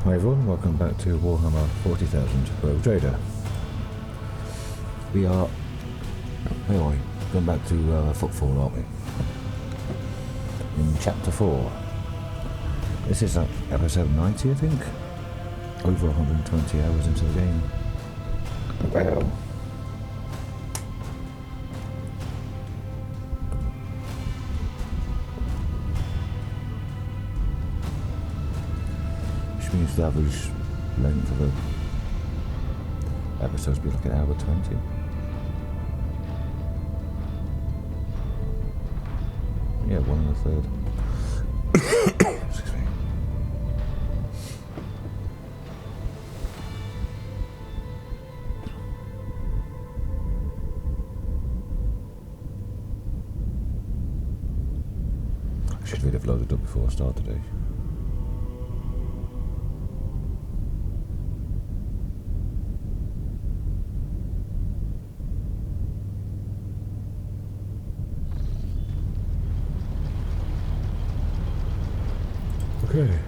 Hi everyone, welcome back to Warhammer 40,000 Rogue Trader. We are, where are we? Going back to Footfall, aren't we? In Chapter 4. This is episode 90, I think. Over 120 hours into the game. Well. Which means the average length of the episodes be like an hour 20. Yeah, 1 1/3. Excuse me. I should really have loaded up before I start today. Okay.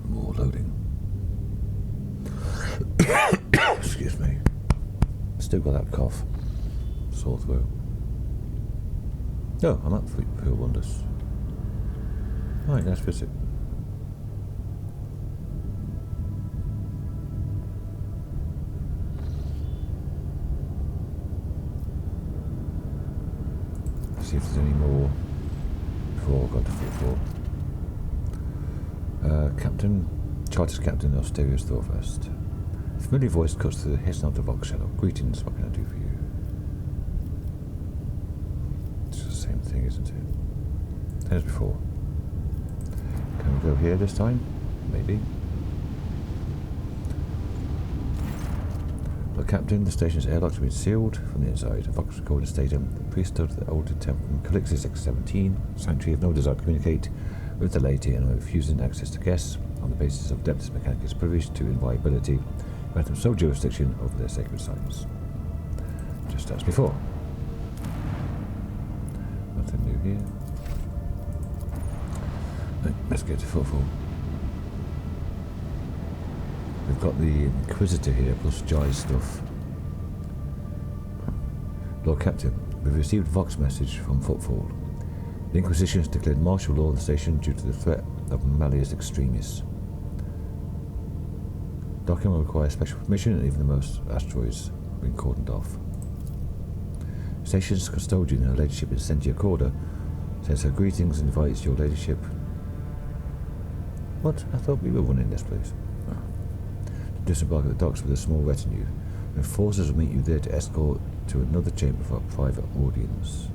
More loading. Excuse me. Still got that cough. Sore throat. Oh, I'm up for Pure Wonders. Right, let's visit. See if there's any more before I got to Footfall. Captain, Charter's Captain Austerius Thorfest. A familiar voice cuts through the hissing of the Vox shadow. Greetings, what can I do for you? It's the same thing, isn't it? Same as before. Can we go here this time? Maybe. Look, Captain, the station's airlock has been sealed from the inside. A Vox recording statum. The priesthood of the older temple from Calixtus X-17, sanctuary of no desire to communicate with the laity and are refusing access to guests on the basis of Adeptus Mechanicus privilege to inviolability, grant them sole jurisdiction over their sacred sites. Just as before. Nothing new here. Right, let's get to Footfall. We've got the Inquisitor here, plus Jai's stuff. Lord Captain, we've received a Vox message from Footfall. The Inquisition has declared martial law on the station due to the threat of malleus extremis. Docking will require special permission, and even the most asteroids have been cordoned off. Station's custodian, Her Ladyship Incendia Chorda, sends her greetings and invites your ladyship. What? I thought we were running this place. To disembark at the docks with a small retinue, and forces will meet you there to escort to another chamber for a private audience.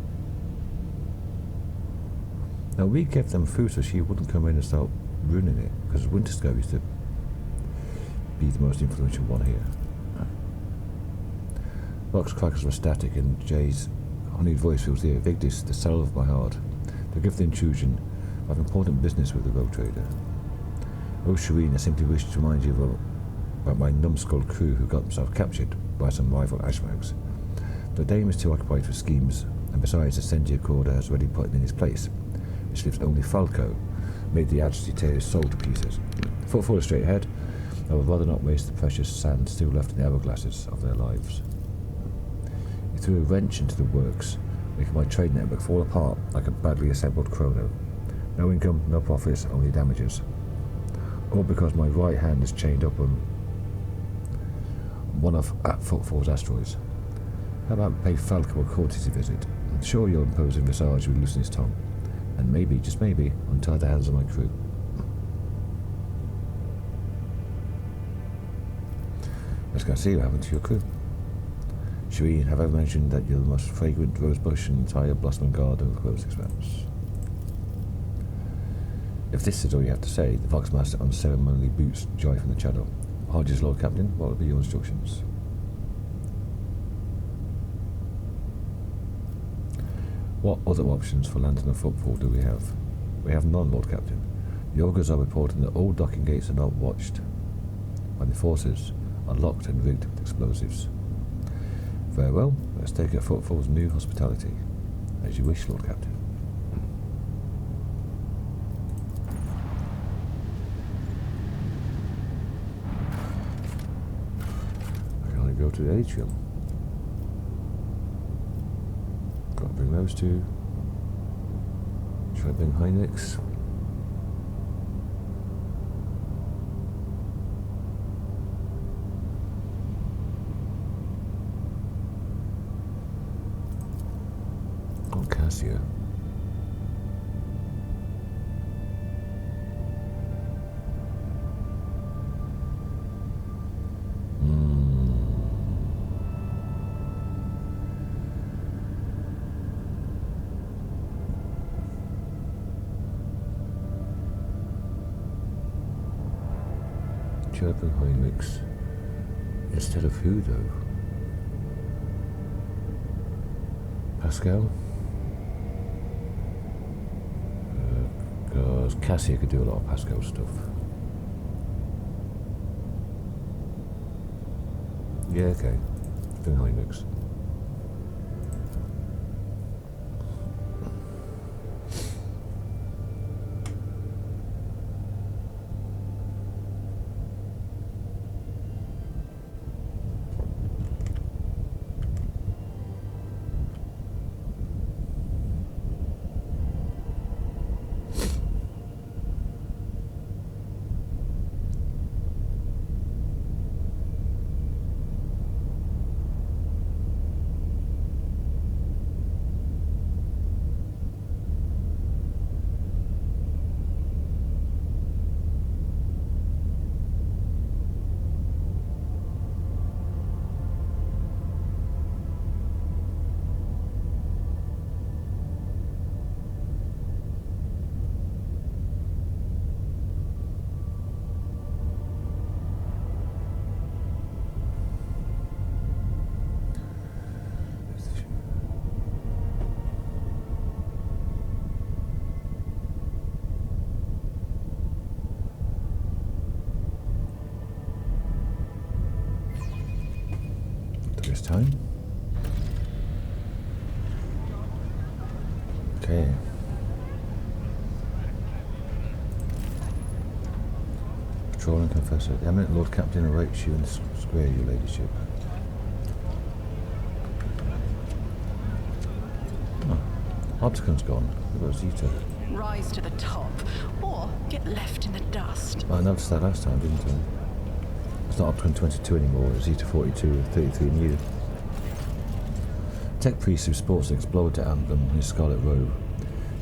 Now we gave them food so she wouldn't come in and start ruining it, because Winterscope used to be the most influential one here. Vox crackers were static, and Jay's honeyed voice fills the air. Vigdis, the cell of my heart. Forgive the intrusion. I have important business with the Rogue Trader. Oh, Shireen, I simply wish to remind you about my numbskull crew who got themselves captured by some rival ashmags. The dame is too occupied with schemes, and besides, Incendia Chorda has already put him in his place, which leaves only Falco, made the Adjutant tear his soul to pieces. Footfall is straight ahead. I would rather not waste the precious sand still left in the hourglasses of their lives. He threw a wrench into the works, making my trade network fall apart like a badly assembled chrono. No income, no profits, only damages. All because my right hand is chained up on one of Footfall's asteroids. How about pay Falco a courtesy visit? I'm sure your imposing visage will loosen his tongue, and maybe, just maybe, untie the hands of my crew. Let's go see what happened to your crew. Shireen, have I mentioned that you're the most fragrant rosebush in the entire blossoming garden of the Koronus Expanse? If this is all you have to say, the Vox Master unceremoniously boots Jai from the channel. Apologies, Lord Captain, what will be your instructions? What other options for landing a Footfall do we have? We have none, Lord Captain. The Augurs are reporting that all docking gates are not watched, and the forces are locked and rigged with explosives. Very well, let's take a Footfall's new hospitality. As you wish, Lord Captain. to the atrium. Got to bring those two. Try to bring Hynix. Got Cassia. Chirping Heinrichs. Instead of who though? Pascal? Because Cassia could do a lot of Pascal stuff. Yeah, okay. Doing Heinrichs. This time. Okay. Patrol and confessor. The eminent Lord Captain awaits you in the square, your ladyship. Oh, Opticon's gone. What about Zeta? Rise to the top, or get left in the dust. I noticed that last time, didn't I? It's not Opticon 22 anymore, it's Zeta 42, 33 new. Tech priest who sports an exploder emblem in his scarlet robe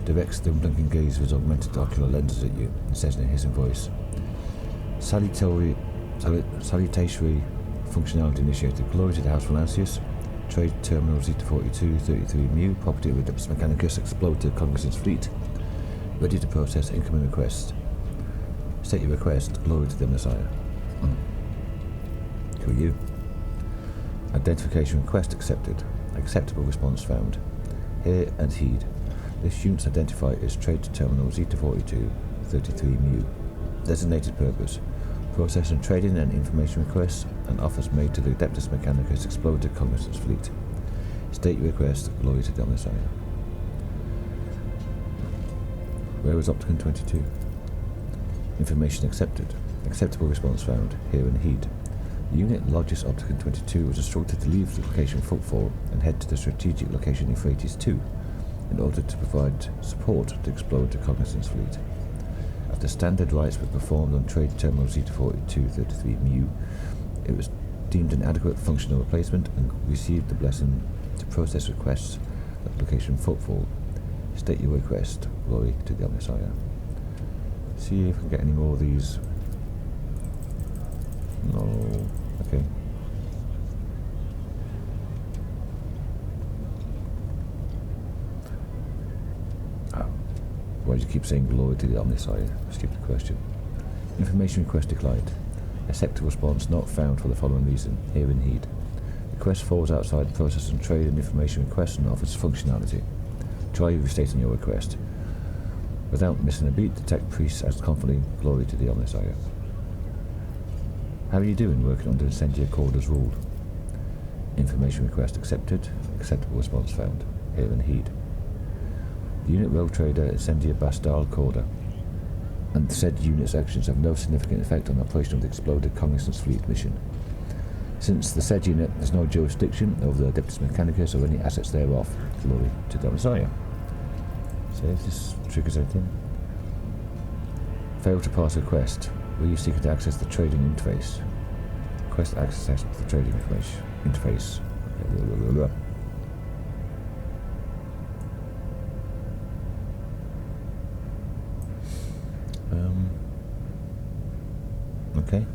directs the unblinking gaze of his augmented ocular lenses at you and says in a hissing voice, Salutatory functionality initiated. Glory to the House Valancius. Trade terminal Zeta 42, 33 mu, property of Adeptus Mechanicus, exploder Cognizance fleet. Ready to process incoming request. State your request. Glory to the Messiah. Who are you? Identification request accepted. Acceptable response found. Hear and heed. This unit's identified as Trade Terminal Zeta 42, 33 mu. Designated purpose. Processing trading and information requests and offers made to the Adeptus Mechanicus Exploder Cognizance fleet. State your request. Glory to the Messiah. Where was Opticon 22? Information accepted. Acceptable response found. Hear and heed. The unit Logis Opticon 22 was instructed to leave the location Footfall and head to the strategic location Euphrates 2 in order to provide support to explode the Cognizance fleet. After standard rites were performed on Trade Terminal Zeta 42, 33 mu, it was deemed an adequate functional replacement and received the blessing to process requests at location Footfall. State your request. Glory to the Messiah. See if I can get any more of these. No. Okay. Why do you keep saying glory to the Omniscient? Stupid question. Information request declined. Acceptable response not found for the following reason. Hear and heed. Request falls outside the process and trade and information request and offers functionality. Try restating your request. Without missing a beat, the tech priest asked confidently, glory to the Omniscient. How are you doing working under Incendia Chorda's rule? Information request accepted. Acceptable response found. Hear and heed. The unit rogue trader Incendia Chorda, and said unit's actions have no significant effect on the operation of the exploded Cognizance fleet mission. Since the said unit has no jurisdiction over the Adeptus Mechanicus or any assets thereof, glory to Domicile. So if this triggers anything. Fail to pass a quest. Will you seek to access the trading interface? Quest access to the trading interface. Okay.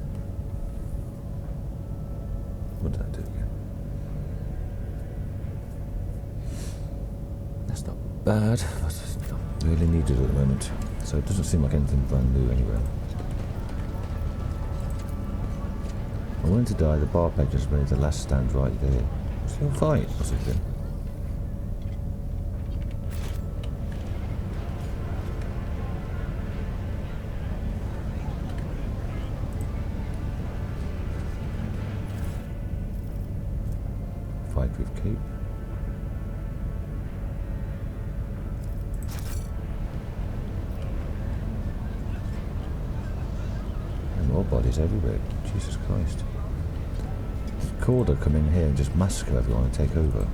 What did I do again? That's not bad, but it's not really needed at the moment. So it doesn't seem like anything brand new anywhere. I'm willing to die. The bar peg just made the last stand right there. Still fight or something. Fireproof cape. And more bodies everywhere. Jesus Christ. Chorda come in here and just massacre everyone and take over.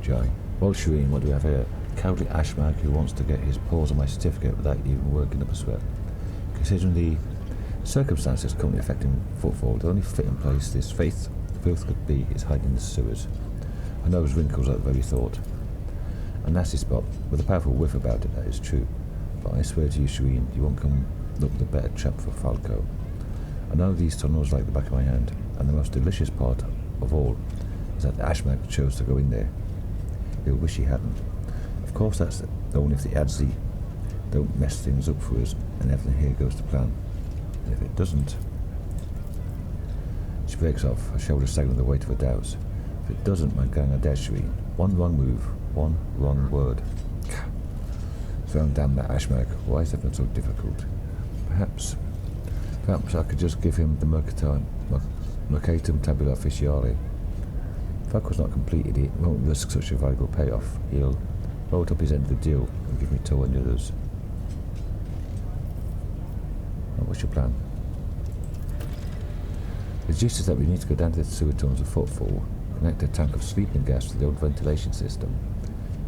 Joy. Well, Shireen, what do we have here? Cowardly Ashmag who wants to get his paws on my certificate without even working up a sweat. Considering the circumstances currently affecting Footfall, the only fit in place this filth could be is hiding in the sewers. Her nose wrinkles at the very thought. A nasty spot, with a powerful whiff about it, that is true. But I swear to you, Shireen, you won't come look the better trap for Falco. I know these tunnels like the back of my hand, and the most delicious part of all is that Ashmag chose to go in there. He'll wish he hadn't. Of course, that's only if the Adzi don't mess things up for us and everything here goes to plan. And if it doesn't... She breaks off, her shoulders sagging with the weight of her doubts. If it doesn't, my gang are dead, Shireen. One wrong move, one wrong word. So damn that Ashmag. Why is everything so difficult? Perhaps I could just give him the Mercatum Tabula Officiale. Falco's not completed it, won't risk such a valuable payoff. He'll hold up his end of the deal and give me two on the others. What's your plan? The gist is that we need to go down to the sewer tunnels of Footfall, connect a tank of sleeping gas to the old ventilation system,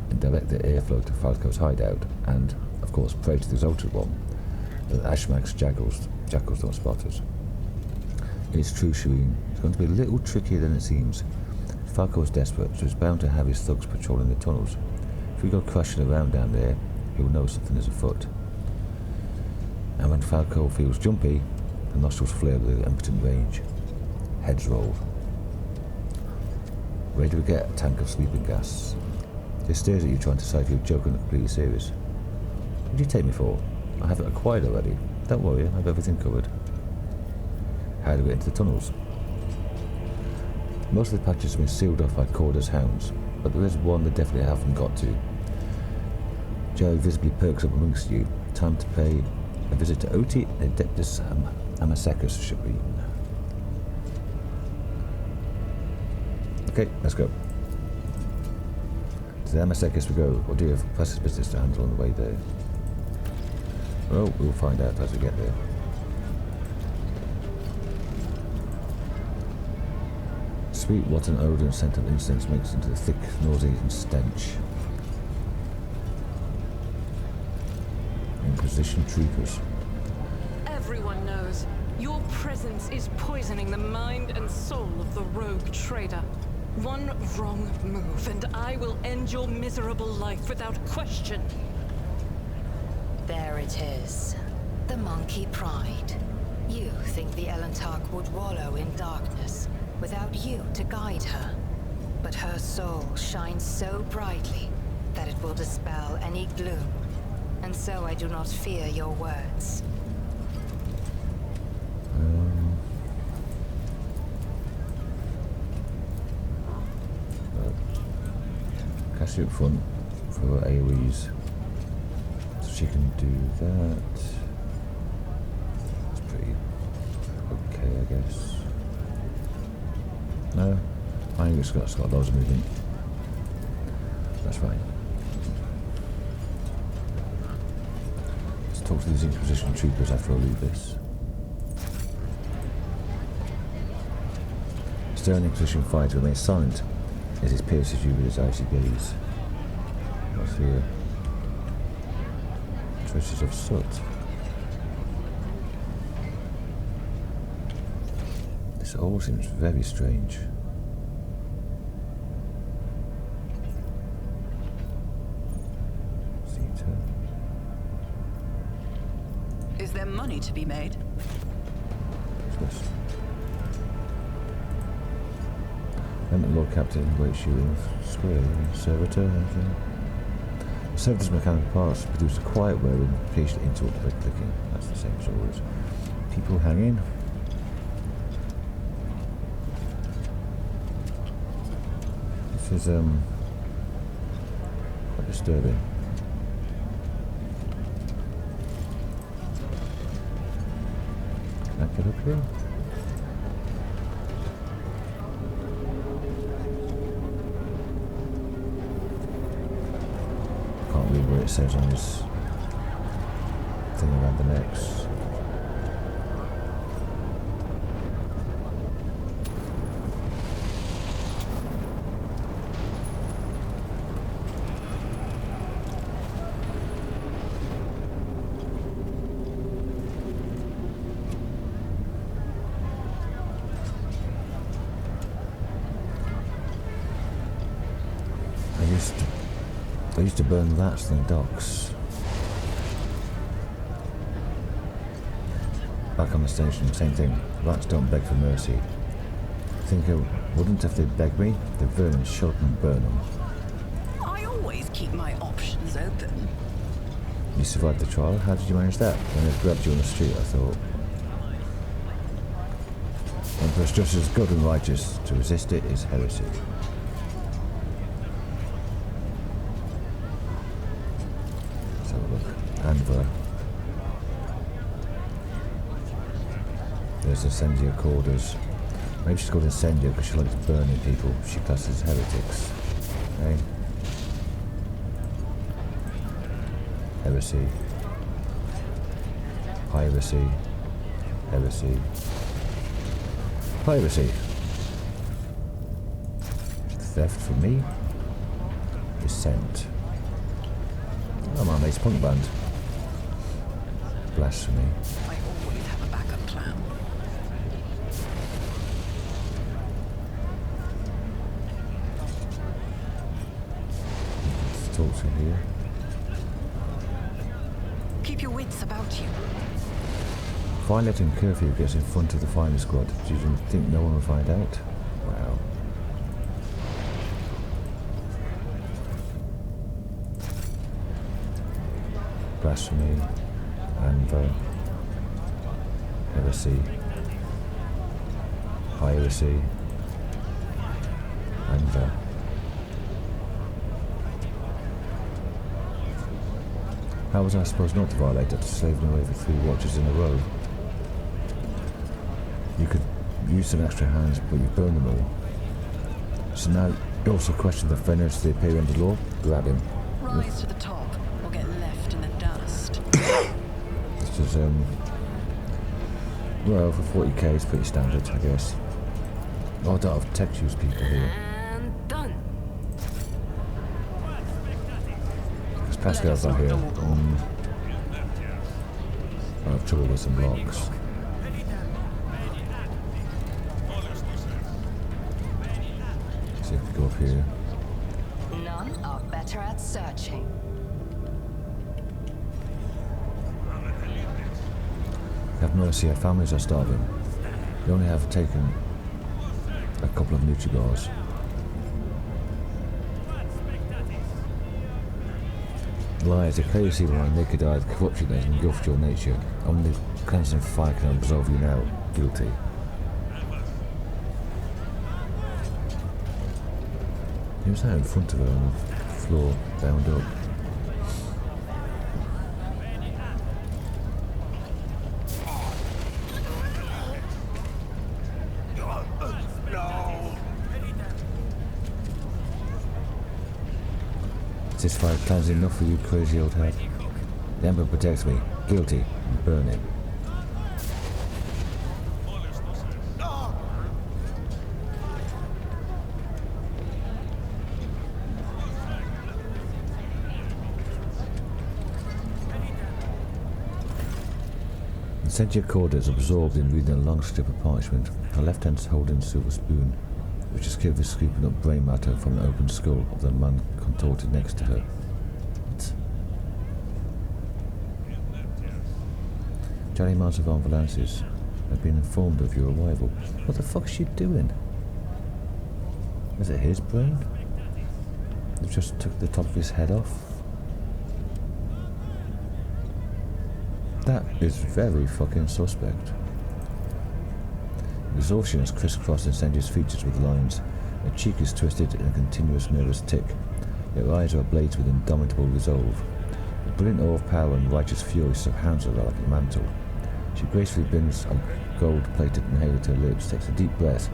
and direct the airflow to Falco's hideout, and, of course, pray to the Exalted One that Ashmag's jackals don't spot us. It's true, Shireen. It's going to be a little trickier than it seems. Falco is desperate, so he's bound to have his thugs patrolling the tunnels. If we go crashing around down there, he'll know something is afoot. And when Falco feels jumpy, the nostrils flare with impotent rage. Heads roll. Where do we get a tank of sleeping gas? He stares at you trying to decide if you're joking or completely serious. What do you take me for? I have it acquired already. Don't worry, I have everything covered. How do we get into the tunnels? Most of the patches have been sealed off by Chorda's hounds, but there is one they definitely haven't got to. Joe visibly perks up amongst you. Time to pay a visit to Oti Adeptus Amasekis should be. Okay, let's go. To the Amasekis we go, or do you have precious business to handle on the way there? Well, we'll find out as we get there. Sweet rotten odour and scent of incense mixed into the thick, nauseating stench. Inquisition troopers. Everyone knows your presence is poisoning the mind and soul of the rogue trader. One wrong move, and I will end your miserable life without question. There it is. The monkey pride. You think the Elantark would wallow in darkness without you to guide her. But her soul shines so brightly that it will dispel any gloom. And so I do not fear your words. Cassie up front for AoEs. So she can do that. That's pretty okay, I guess. No, I think it's got loads of movement. That's fine. Let's talk to these Inquisition troopers after I leave this. Stern Inquisition fighter remains silent as he pierces you with his icy gaze. What's here? Traces of soot. This all seems very strange. Is there money to be made? Yes. And Lord Captain waits you in square servitor. Servitor's mechanical parts produce a quiet whir and occasionally interrupt by clicking. That's the same as always. People hanging. This is quite disturbing. Can I get up here? Can't read what it says on this thing around the necks. I used to burn rats in the docks. Back on the station, same thing. Rats don't beg for mercy. Think I wouldn't if they'd beg me? The vermin shot and burn them. I always keep my options open. You survived the trial? How did you manage that? When they grabbed you on the street, I thought. Empress justice is good and righteous. To resist it is heresy. Anver. There's Incendia Chordas. Maybe she's called Incendia because she likes burning people. She classes heretics. Okay? Heresy. Piracy. Heresy. Piracy. Theft from me. Dissent. Oh, my mate's punk band. Blasphemy. I always have a backup plan. Let's talk to here. Keep your wits about you. Violet and Curfew gets in front of the firing squad. Do you think no one will find out? Wow. Blasphemy. Anver. Heresy. Piracy. Anver. How was I supposed not to violate after slaving away for 3 watches in a row? You could use some extra hands, but you burned them all. So now you also question the fairness of the Imperium law? Grab him. Rise to the top, or get left in the dust. This is, well, for 40k it's pretty standard, I guess. Oh, I don't have tech use people here. And done. Because Pascal's not here. I have trouble with some blocks. See if we go up here. None are better at searching. Have mercy, our families are starving. We only have taken a couple of Nutribars. Liars, I clearly see my naked eye, the corruption that has engulfed your nature. Only cleansing fire can absolve you now. Guilty. He was out in front of her on the floor, bound up. Is this fire cleansing enough for you, crazy old head? The Emperor protects me. Guilty. Burn him. Incendia Chorda is absorbed in reading a long strip of parchment. Her left hand is holding a silver spoon, which is carefully scooping up brain matter from an open skull of the man contorted next to her. What? Johnny Mansavan Valances have been informed of your arrival. What the fuck is she doing? Is it his brain? They just took the top of his head off? That is very fucking suspect. Exhaustion has crisscrossed Incendia's features with lines. Her cheek is twisted in a continuous nervous tick. Her eyes are ablaze with indomitable resolve. The brilliant awe of power and righteous fury surrounds her like a mantle. She gracefully bends a gold-plated inhaler to her lips, takes a deep breath,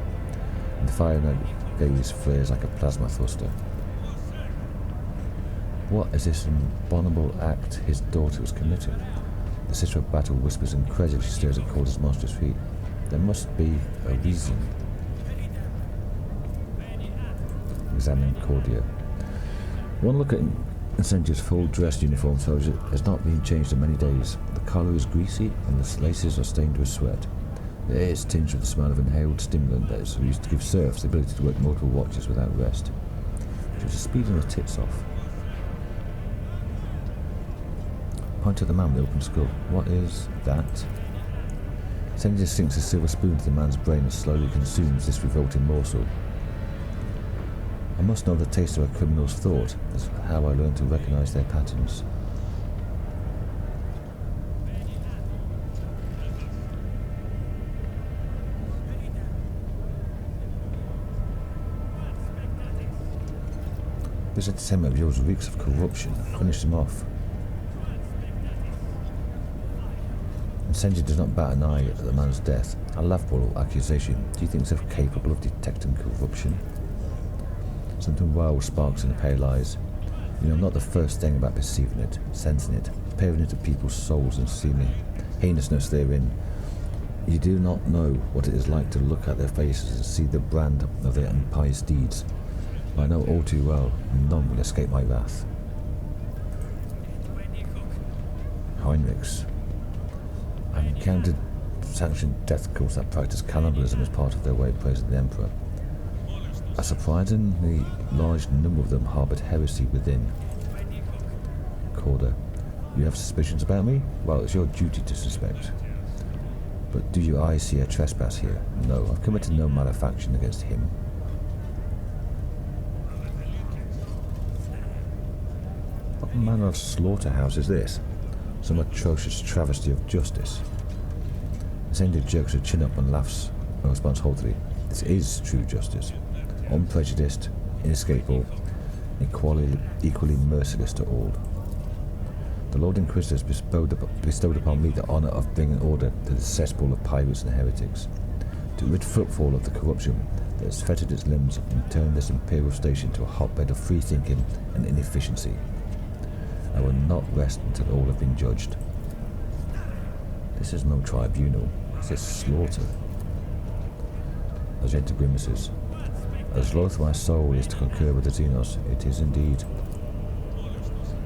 and the fire in her gaze flares like a plasma thruster. What is this abominable act his daughter was committing? The sister of battle whispers incredulously, stares at Chorda's monstrous feet. There must be a reason. Examining Cordia. One look at Incendia's full dress uniform shows it has not been changed in many days. The collar is greasy and the laces are stained with sweat. The air is tinged with the smell of inhaled stimulant that is used to give serfs the ability to work multiple watches without rest. She was speeding her tits off. Point at the man with the open skull. What is that? Incendia sinks a silver spoon into the man's brain and slowly consumes this revolting morsel. I must know the taste of a criminal's thought. That's how I learned to recognize their patterns. This entertainment of yours reeks of corruption. Finish them off. Incendia does not bat an eye at the man's death. A laughable accusation. Do you think yourself capable of detecting corruption? Something wild sparks in the pale eyes. You know not the first thing about perceiving it, sensing it, peering into people's souls and seeing the heinousness therein. You do not know what it is like to look at their faces and see the brand of their impious deeds. I know all too well, and none will escape my wrath. Heinrichs. I've encountered sanctioned death cults that practice cannibalism as part of their way of praising the Emperor. A surprisingly large number of them harboured heresy within. Chorda, you have suspicions about me? Well, it's your duty to suspect. But do your eyes see a trespass here? No, I've committed no malefaction against him. What manner of slaughterhouse is this? Some atrocious travesty of justice. Incendia jerks her chin up and laughs and responds haughtily. This is true justice. Unprejudiced, inescapable, equally merciless to all. The Lord Inquisitor has bestowed upon me the honour of bringing order to the cesspool of pirates and heretics, to rid Footfall of the corruption that has fettered its limbs and turned this imperial station to a hotbed of free thinking and inefficiency. I will not rest until all have been judged. This is no tribunal, this is slaughter. Argenta grimaces. As loath my soul is to concur with the Xenos, it is indeed.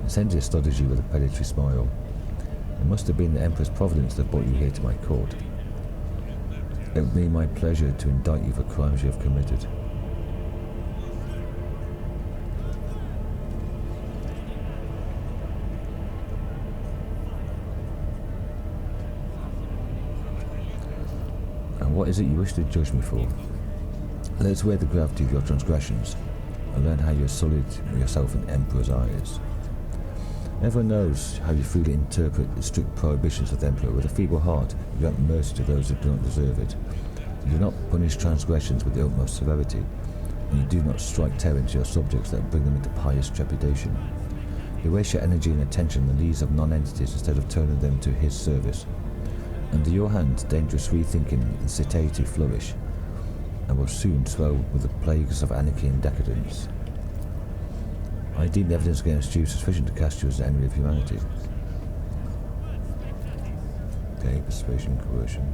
Incendia studies you with a predatory smile. It must have been the Emperor's providence that brought you here to my court. It would be my pleasure to indict you for crimes you have committed. And what is it you wish to judge me for? Let us weigh the gravity of your transgressions, and learn how you have sullied yourself in the Emperor's eyes. Everyone knows how you freely interpret the strict prohibitions of the Emperor. With a feeble heart, you grant mercy to those who do not deserve it. You do not punish transgressions with the utmost severity, and you do not strike terror into your subjects that bring them into pious trepidation. You waste your energy and attention on the needs of non-entities instead of turning them to his service. Under your hand, dangerous rethinking and satiety flourish, and will soon swell with the plagues of anarchy and decadence. I deem the evidence against you sufficient to cast you as the enemy of humanity. WH40K, persuasion, coercion.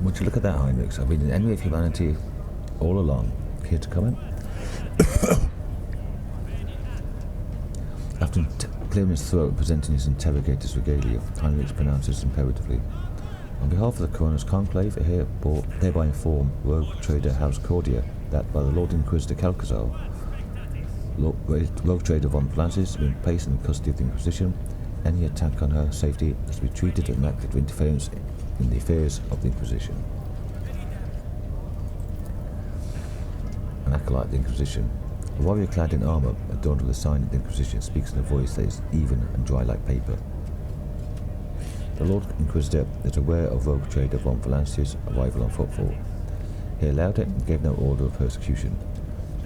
Would you look at that, Heinrich? I've been an enemy of humanity all along. Here to comment? After clearing his throat and presenting his interrogator's regalia, Heinrich pronounces imperatively, on behalf of the Koronus Conclave, I hereby inform Rogue Trader House Cordia that by the Lord Inquisitor Calcazar, Rogue Trader von Francis has been placed in custody of the Inquisition. Any attack on her safety is to be treated as an act of interference in the affairs of the Inquisition. An acolyte of the Inquisition. A warrior clad in armour, adorned with the sign of the Inquisition, speaks in a voice that is even and dry like paper. The Lord Inquisitor is aware of Rogue Trader von Valancia's arrival on Footfall. He allowed it and gave no order of persecution.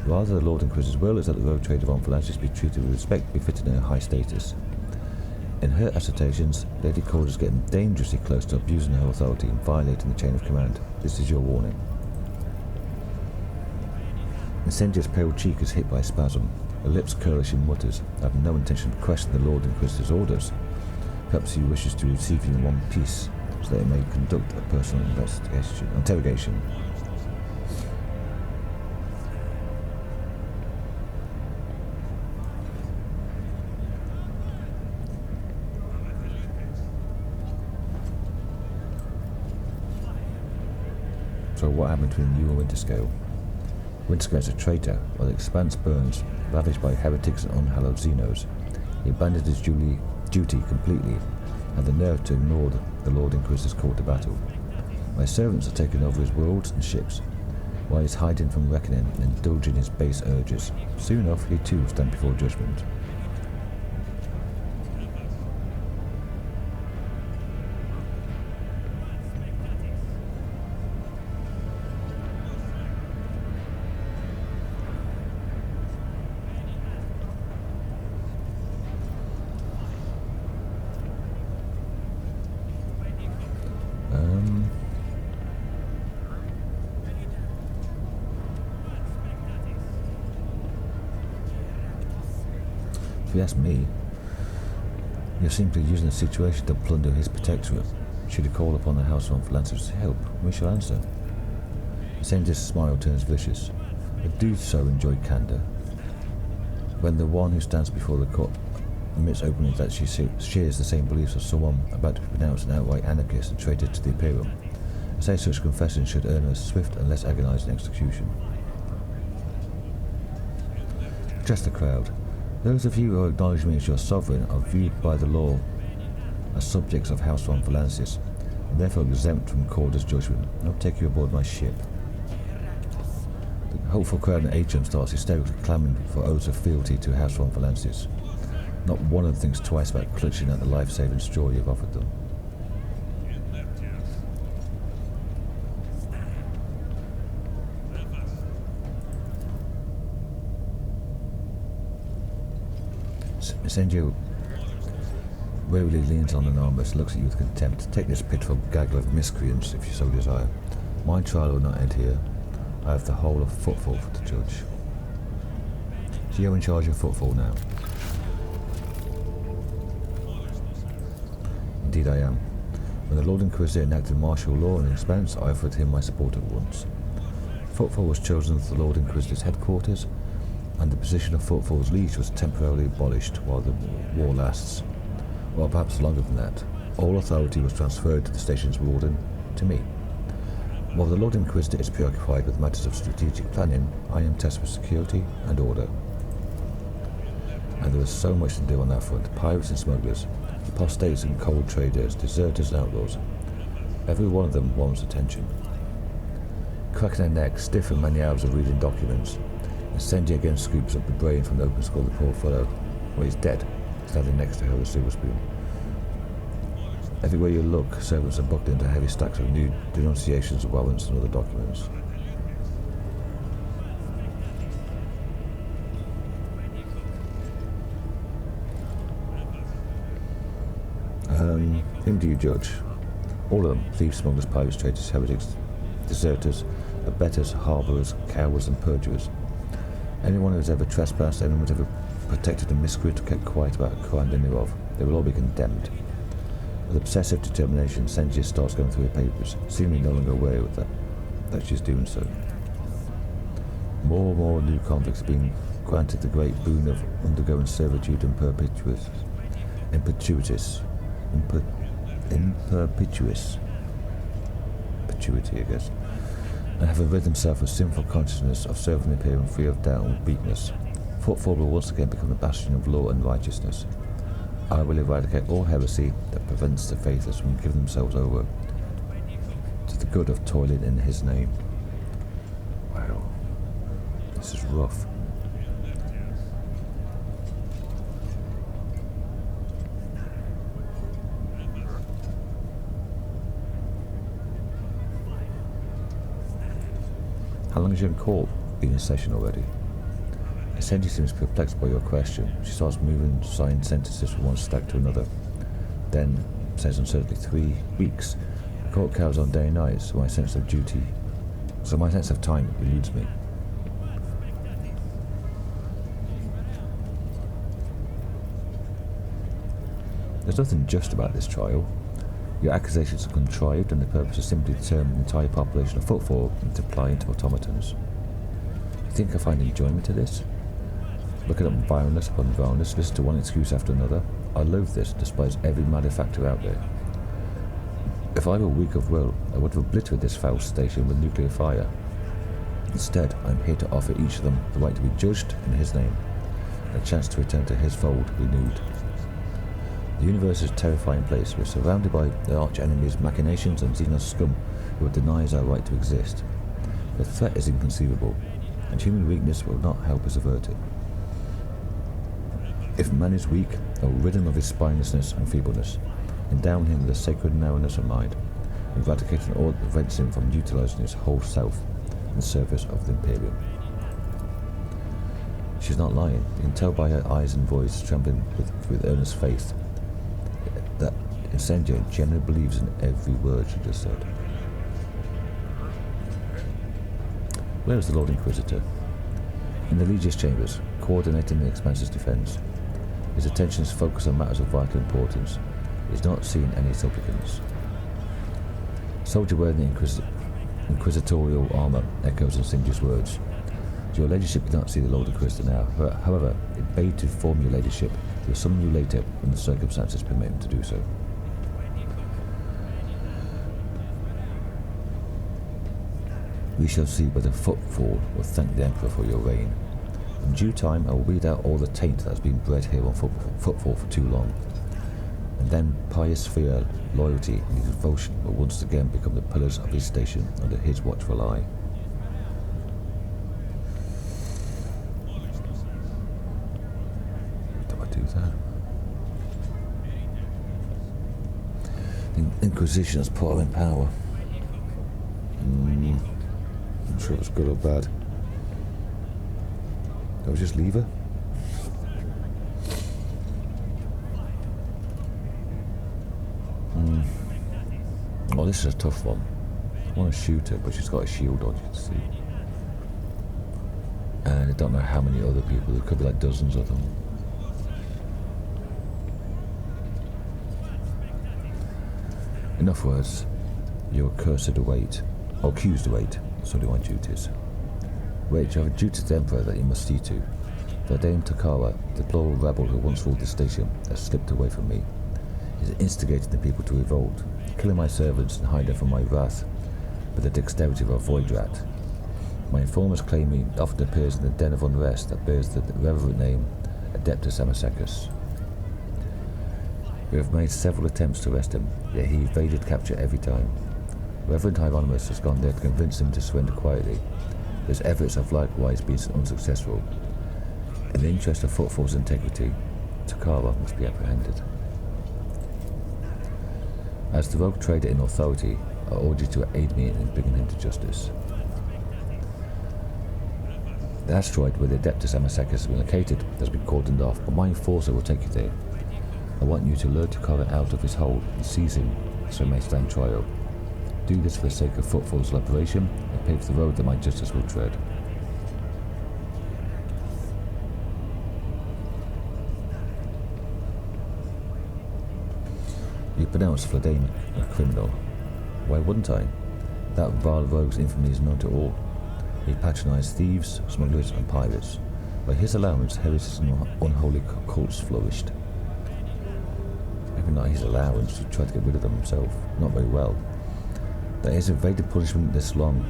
Rather, the Lord Inquisitor's will is that the Rogue Trader von Valancia's be treated with respect befitting her high status. In her assertions, Lady Chorda is getting dangerously close to abusing her authority and violating the chain of command. This is your warning. Incendia's pale cheek is hit by a spasm. Her lips curl as she mutters, I have no intention of questioning the Lord Inquisitor's orders. Perhaps he wishes to receive you in one piece, so that he may conduct a personal interrogation. So what happened between you and Winterscale? Winterscale is a traitor, while the Expanse burns, ravaged by heretics and unhallowed Xenos. He abandoned his duty completely, and the nerve to ignore the Lord Inquisitor's call to battle. My servants are taking over his worlds and ships, while he is hiding from reckoning and indulging his base urges. Soon enough, he too will stand before judgment. If you ask me, you're simply using the situation to plunder his protectorate. Should he call upon the House of Philanthropy's help, we shall answer. Incendia's smile turns vicious. I do so enjoy candour. When the one who stands before the court admits openly that she shares the same beliefs as someone about to be pronounced an outright anarchist and traitor to the Imperium, I say such confession should earn a swift and less agonising execution. Address the crowd. Those of you who acknowledge me as your sovereign are viewed by the law as subjects of House von Valancius, and therefore exempt from Chorda's judgment. I'll take you aboard my ship. The hopeful crowd in Atrium starts hysterically clamouring for oaths of fealty to House von Valancius. Not one of them thinks twice about clutching at the life-saving straw you've offered them. Incendia warily leans on an armrest and looks at you with contempt. Take this pitiful gaggle of miscreants if you so desire. My trial will not end here. I have the whole of Footfall to judge. So you're in charge of Footfall now? Indeed I am. When the Lord Inquisitor enacted martial law in Expanse, I offered him my support at once. Footfall was chosen as the Lord Inquisitor's headquarters, and the position of Footfall's liege was temporarily abolished while the war lasts. Or perhaps longer than that. All authority was transferred to the station's warden, to me. While the Lord Inquisitor is preoccupied with matters of strategic planning, I am tasked with security and order. And there is so much to do on that front. Pirates and smugglers, apostates and cold traders, deserters and outlaws. Every one of them warrants attention. Cracking her neck, stiff from many hours of reading documents, Incendia again scoops up the brain from the open skull of the poor fellow. Well, he's dead, standing next to her with a silver spoon. Everywhere you look, servants are buckled into heavy stacks of new denunciations, warrants and other documents. Whom do you judge? All of them, thieves, smugglers, pirates, traitors, heretics, deserters, abettors, harbourers, cowards and perjurers. Anyone who has ever trespassed, anyone who has ever protected a miscreant or kept quiet about a crime they knew of, they will all be condemned. With obsessive determination, Incendia starts going through her papers, seemingly no longer aware of that she's doing so. More and more new convicts are being granted the great boon of undergoing servitude in perpetuity, I guess, and have rid themselves of sinful consciousness of serving the Imperium free of doubt and weakness. Footfall will once again become the bastion of law and righteousness. I will eradicate all heresy that prevents the faithless from giving themselves over to the good of toiling in his name. Wow, this is rough. How long has your call been in session already? Incendia seems perplexed by your question. She starts moving signed sentences from one stack to another, then says uncertainly 3 weeks. The court carries on day and night, so my sense of time eludes me. There's nothing just about this trial. Your accusations are contrived, and the purpose is simply to turn the entire population of Footfall into pliant automatons. You think I find enjoyment to this? Looking up vileness upon vileness, listen to one excuse after another. I loathe this, despise every malefactor out there. If I were weak of will, I would have obliterated this foul station with nuclear fire. Instead, I am here to offer each of them the right to be judged in his name, and a chance to return to his fold renewed. The universe is a terrifying place. We're surrounded by the arch-enemy's machinations and xenos scum who will deny us our right to exist. The threat is inconceivable, and human weakness will not help us avert it. If man is weak, I will rid him of his spinelessness and feebleness, endowing him with a sacred narrowness of mind, eradicating all that prevents him from utilizing his whole self in service of the Imperium. She's not lying. You can tell by her eyes and voice trembling with earnest faith that Incendia genuinely believes in every word she just said. Where is the Lord Inquisitor? In the Legion's chambers, coordinating the Expanse's defense. His attention is focused on matters of vital importance. He has not seen any supplicants. Soldier wearing the inquisitorial armour echoes Incendia's words. Your ladyship did not see the Lord Inquisitor now. However, it bade to inform your ladyship he will summon you later when the circumstances permit him to do so. We shall see whether Footfall will thank the Emperor for your reign. In due time, I will weed out all the taint that has been bred here on Footfall for too long. And then pious fear, loyalty, and devotion will once again become the pillars of his station under his watchful eye. Do I do that? The Inquisition has put her in power. I'm sure it was good or bad. Do I just leave her? Oh, this is a tough one. I want to shoot her, but she's got a shield on, you can see. And I don't know how many other people. There could be like dozens of them. Enough words. You are cursed to wait, or accused to wait. So do my duties. Wait, you have a duty to the Emperor that you must see to. The Dame Takara, the deplorable rebel who once ruled this station, has slipped away from me. He has instigated the people to revolt, killing my servants and hiding from my wrath with the dexterity of a void rat. My informers claim he often appears in the den of unrest that bears the reverent name Adeptus Amosecus. We have made several attempts to arrest him, yet he evaded capture every time. Reverend Hieronymus has gone there to convince him to surrender quietly. His efforts have likewise been unsuccessful. In the interest of Footfall's integrity, Takara must be apprehended. As the rogue trader in authority, I order you to aid me in bringing him to justice. The asteroid where the Adeptus Amosecus has been located has been cordoned off, but my enforcer will take you there. I want you to lure Takara out of his hold and seize him so he may stand trial. Do this for the sake of Footfall's liberation and pave the road that my justice will tread. You pronounced Flodane a criminal. Why wouldn't I? That vile rogue's infamy is known to all. He patronised thieves, smugglers and pirates. By his allowance, heresies and unholy cults flourished. Maybe not his allowance, he tried to get rid of them himself. Not very well. That his evaded punishment this long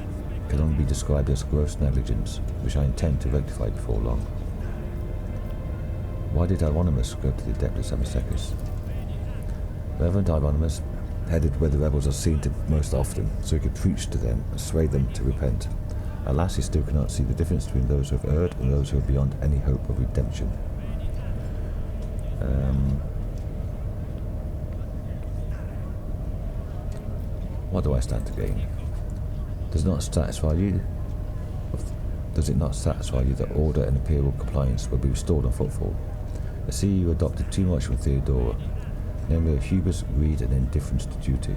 can only be described as gross negligence, which I intend to rectify before long. Why did Hieronymus go to the Adeptus Amisekus? Reverend Hieronymus headed where the rebels are seen to most often, so he could preach to them and sway them to repent. Alas, he still cannot see the difference between those who have erred and those who are beyond any hope of redemption. What do I stand to gain? Does it not satisfy you that order and imperial compliance will be restored on Footfall? I see you adopted too much from Theodora, namely hubris, greed and indifference to duty.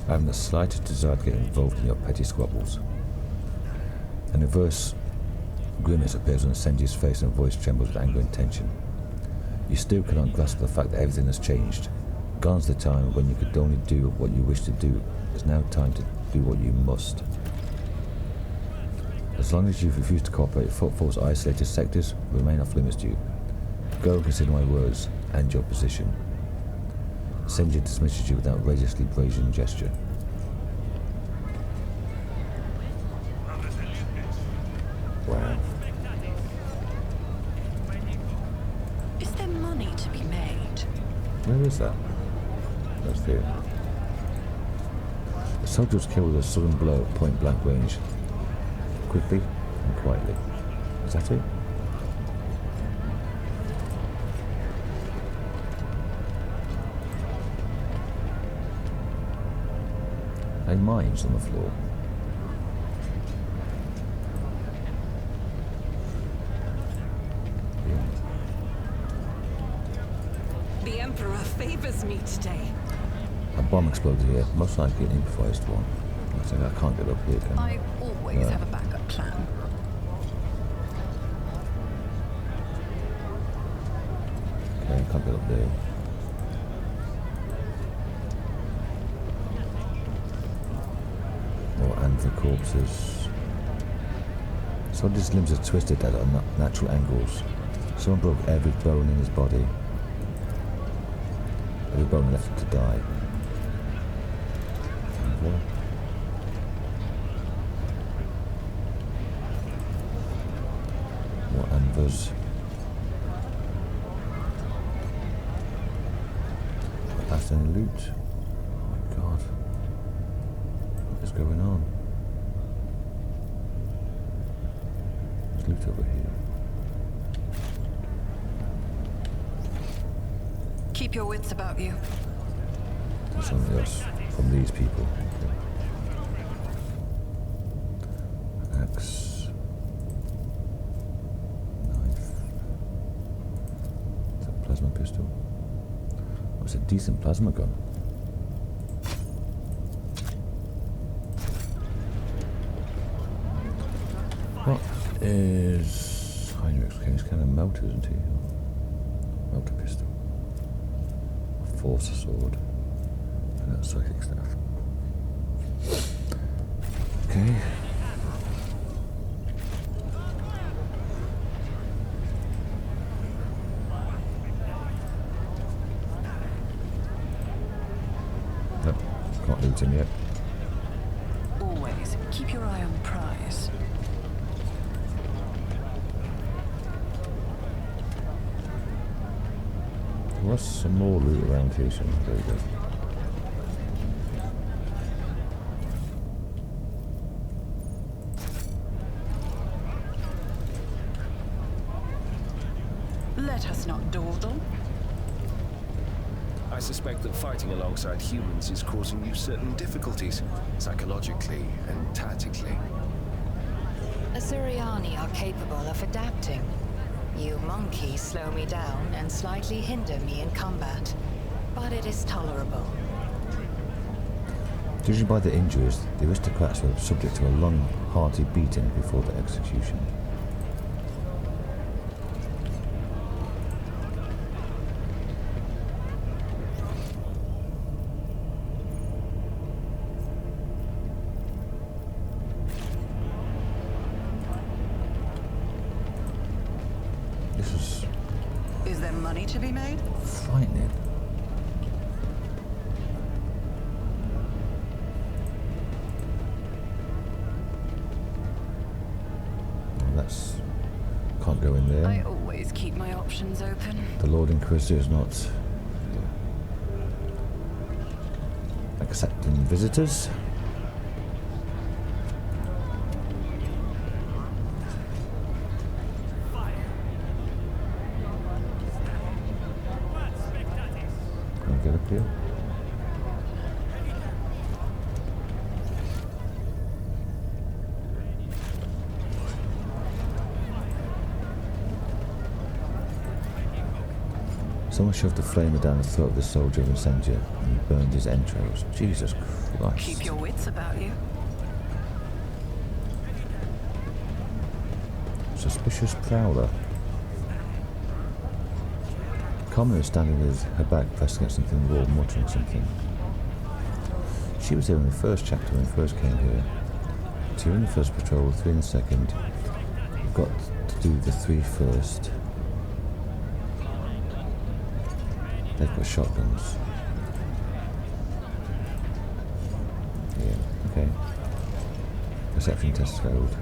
I haven't the slightest desire to get involved in your petty squabbles. An adverse grimace appears on Incendia's face and her voice trembles with anger and tension. You still cannot grasp the fact that everything has changed. Gone's the time when you could only do what you wish to do. It's now time to do what you must. As long as you refuse to cooperate, Footfall's isolated sectors remain off limits to you. Go and consider my words and your position. Incendia dismisses you with an outrageously brazen gesture. Wow. Is there money to be made? Where is that? That's there. The soldier was killed with a sudden blow at point blank range. Quickly and quietly. Is that it? And mines on the floor. The Emperor favors me today. A bomb exploded here, most likely an improvised one. Looks like I can't get up here, can I? I always have a backup plan. Okay, I can't get up there. More anther corpses. Soldier's limbs are twisted at unnatural angles. Someone broke every bone in his body. Every bone left him to die. More anvers. Past any loot? Oh my god. What is going on? There's loot over here. Keep your wits about you. There's something else from these people. Axe. Knife. Is that a plasma pistol? Oh, it's a decent plasma gun. What is Heinrich's case? He's kind of melter, isn't he? Melter pistol. A force sword. And that psychic staff. Okay. Nope, can't loot him yet. Always keep your eye on the prize. There was some more loot around here, so there we go. Let us not dawdle. I suspect that fighting alongside humans is causing you certain difficulties, psychologically and tactically. Asuriani are capable of adapting. You monkeys slow me down and slightly hinder me in combat, but it is tolerable. Judging by the injuries, the aristocrats were subject to a long, hearty beating before the execution. Is there money to be made? Frightening. That's... can't go in there. I always keep my options open. The Lord Inquisitor is not accepting visitors. Can I get up here? Someone shoved a flamer down the throat of the soldier of Incendia and burned his entrails. Jesus Christ. Keep your wits about you. Suspicious prowler. Carmen is standing with her back pressed against something in the wall, muttering something. She was here in the first chapter when we first came here. 2 in the first patrol, 3 in the second. We've got to do the 3 first. They've got shotguns. Yeah, okay. Perception test failed.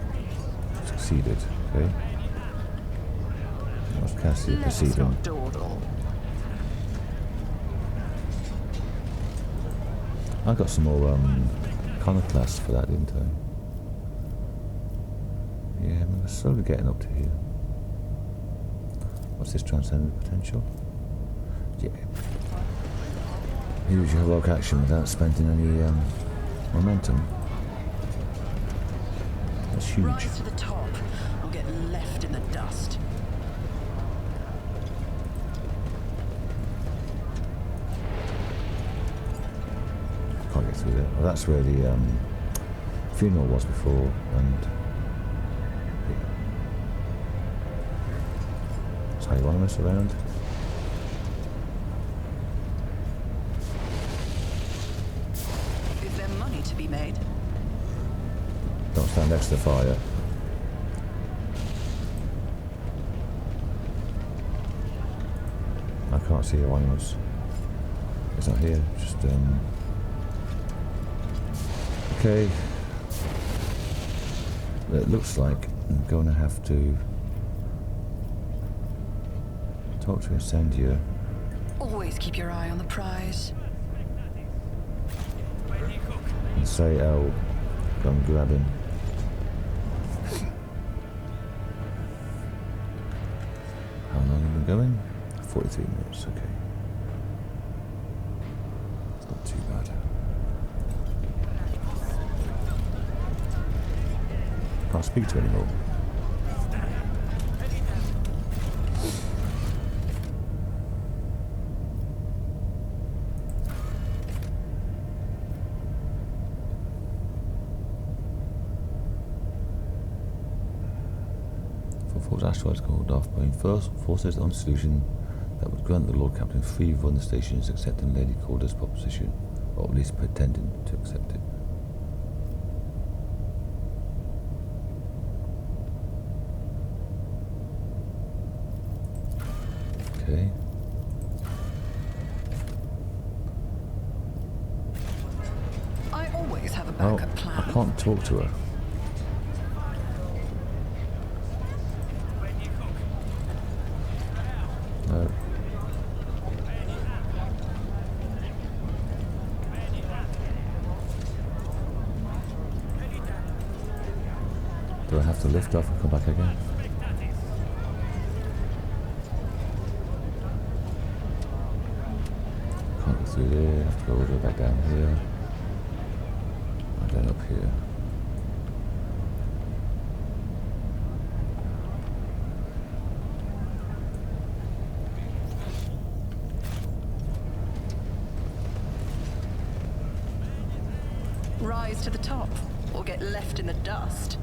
Succeeded, okay. Let's cast the perceiving. I got some more iconoclasts for that, didn't I? Yeah, we're slowly getting up to here. What's this transcendent potential? Yeah. Use your heroic action without spending any momentum. That's huge. Rise to the top or get left in the dust. Can't get through there. Well, that's where the funeral was before, and yeah. That's how you want to mess around. Is there money to be made? Don't stand next to the fire. I can't see who animals. It's not here, just okay. It looks like I'm going to have to talk to Incendia. Always keep your eye on the prize. And say, oh, go and grab him. How long have we been going? 43 minutes, okay. It's not too bad. Can't speak to anymore. Footfall's asteroids called off by forces on a solution that would grant the Lord Captain free run the stations accepting Lady Chorda's proposition, or at least pretending to accept it. Okay. I always have a backup plan. I can't talk to her. No. Do I have to lift off and come back again? Can't go through there, have to go all the way back down here. And then up here. Rise to the top or get left in the dust.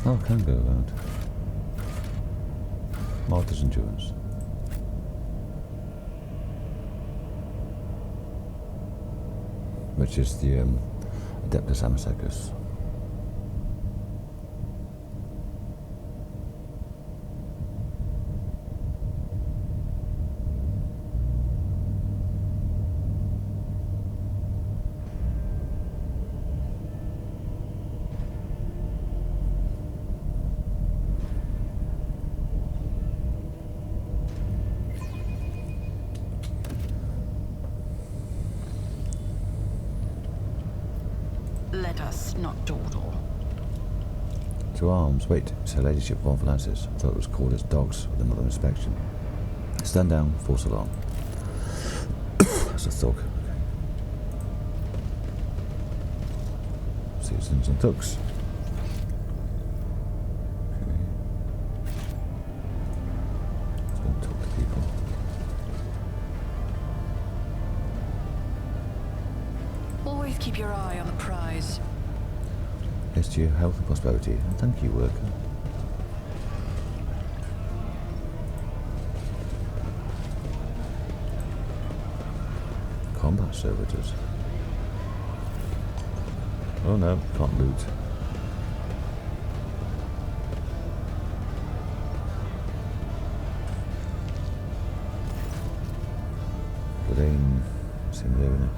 Oh, I can go around. Martyr's Endurance. Which is the Adeptus Amsecus. Let us not dawdle. To arms. Wait, it's her ladyship von Francis. I thought it was called as dogs with another inspection. Stand down, false alarm. That's a thug. Citizens and thugs. Okay. Let's go and talk to people. Always keep your eye on the prize. Here's to your health and prosperity, and thank you, worker. Combat servitors. Oh no, can't loot. Good aim. Same there, innit?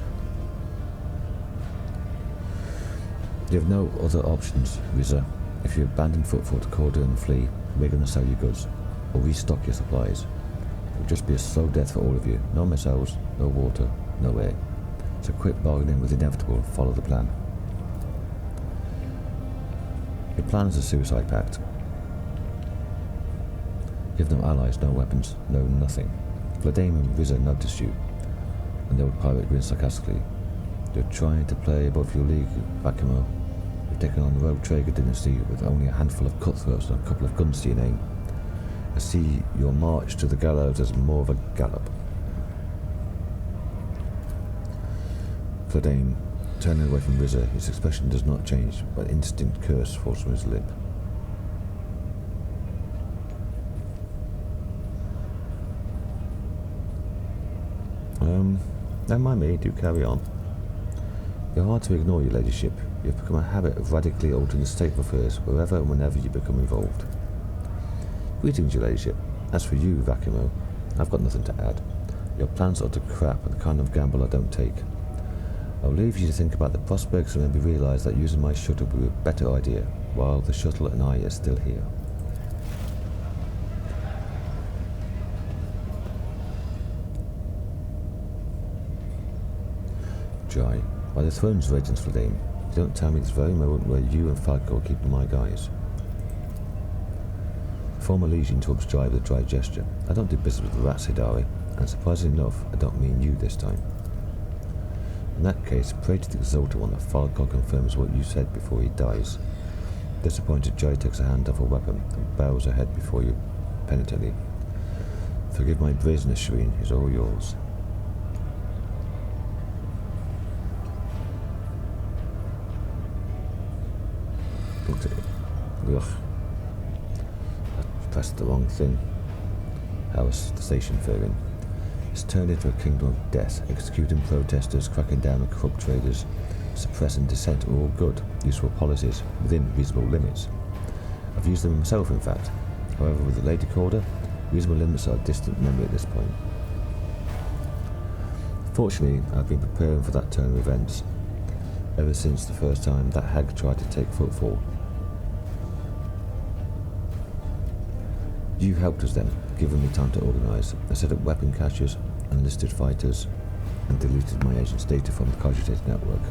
You have no other options, Rizza. If you abandon Footfall to Chorda and flee, we're going to sell your goods, or restock your supplies. It will just be a slow death for all of you. No missiles, no water, no air. So quit bargaining with the inevitable and follow the plan. Your plan is a suicide pact. You have no allies, no weapons, no nothing. Vladimir and Rizza noticed you, and the old pirate grinned sarcastically. You're trying to play above your league, Vakimo. You've taken on the rogue Traeger dynasty with only a handful of cutthroats and a couple of guns to your name. I see your march to the gallows as more of a gallop. Vladimir, turning away from Rizza, his expression does not change, but an instant curse falls from his lip. Never mind me, do carry on. You're hard to ignore, your ladyship. You've become a habit of radically altering the state of affairs wherever and whenever you become involved. Greetings, your ladyship. As for you, Vakimo, I've got nothing to add. Your plans are utter crap and the kind of gamble I don't take. I'll leave you to think about the prospects and maybe realise that using my shuttle would be a better idea, while the shuttle and I are still here. Jai, by the throne's radiance, Vladimir, you don't tell me this very moment where you and Falco are keeping my guys. The former legion interrupts Jai with a dry gesture. I don't do business with the rats, Hidari, and surprisingly enough, I don't mean you this time. In that case, pray to the Exalted One that Falco confirms what you said before he dies. Disappointed, Jai takes a hand off a weapon and bows her head before you penitently. Forgive my brazenness, Shireen, it's all yours. Looked at it. Ugh. I pressed the wrong thing. How is the station faring? It's turned into a kingdom of death, executing protesters, cracking down on corrupt traders, suppressing dissent are all good, useful policies, within reasonable limits. I've used them myself, in fact. However, with the Lady Chorda, reasonable limits are a distant memory at this point. Fortunately, I've been preparing for that turn of events, ever since the first time that hag tried to take Footfall. You helped us then, giving me time to organise. I set up weapon caches, enlisted fighters, and deleted my agent's data from the cogitated network.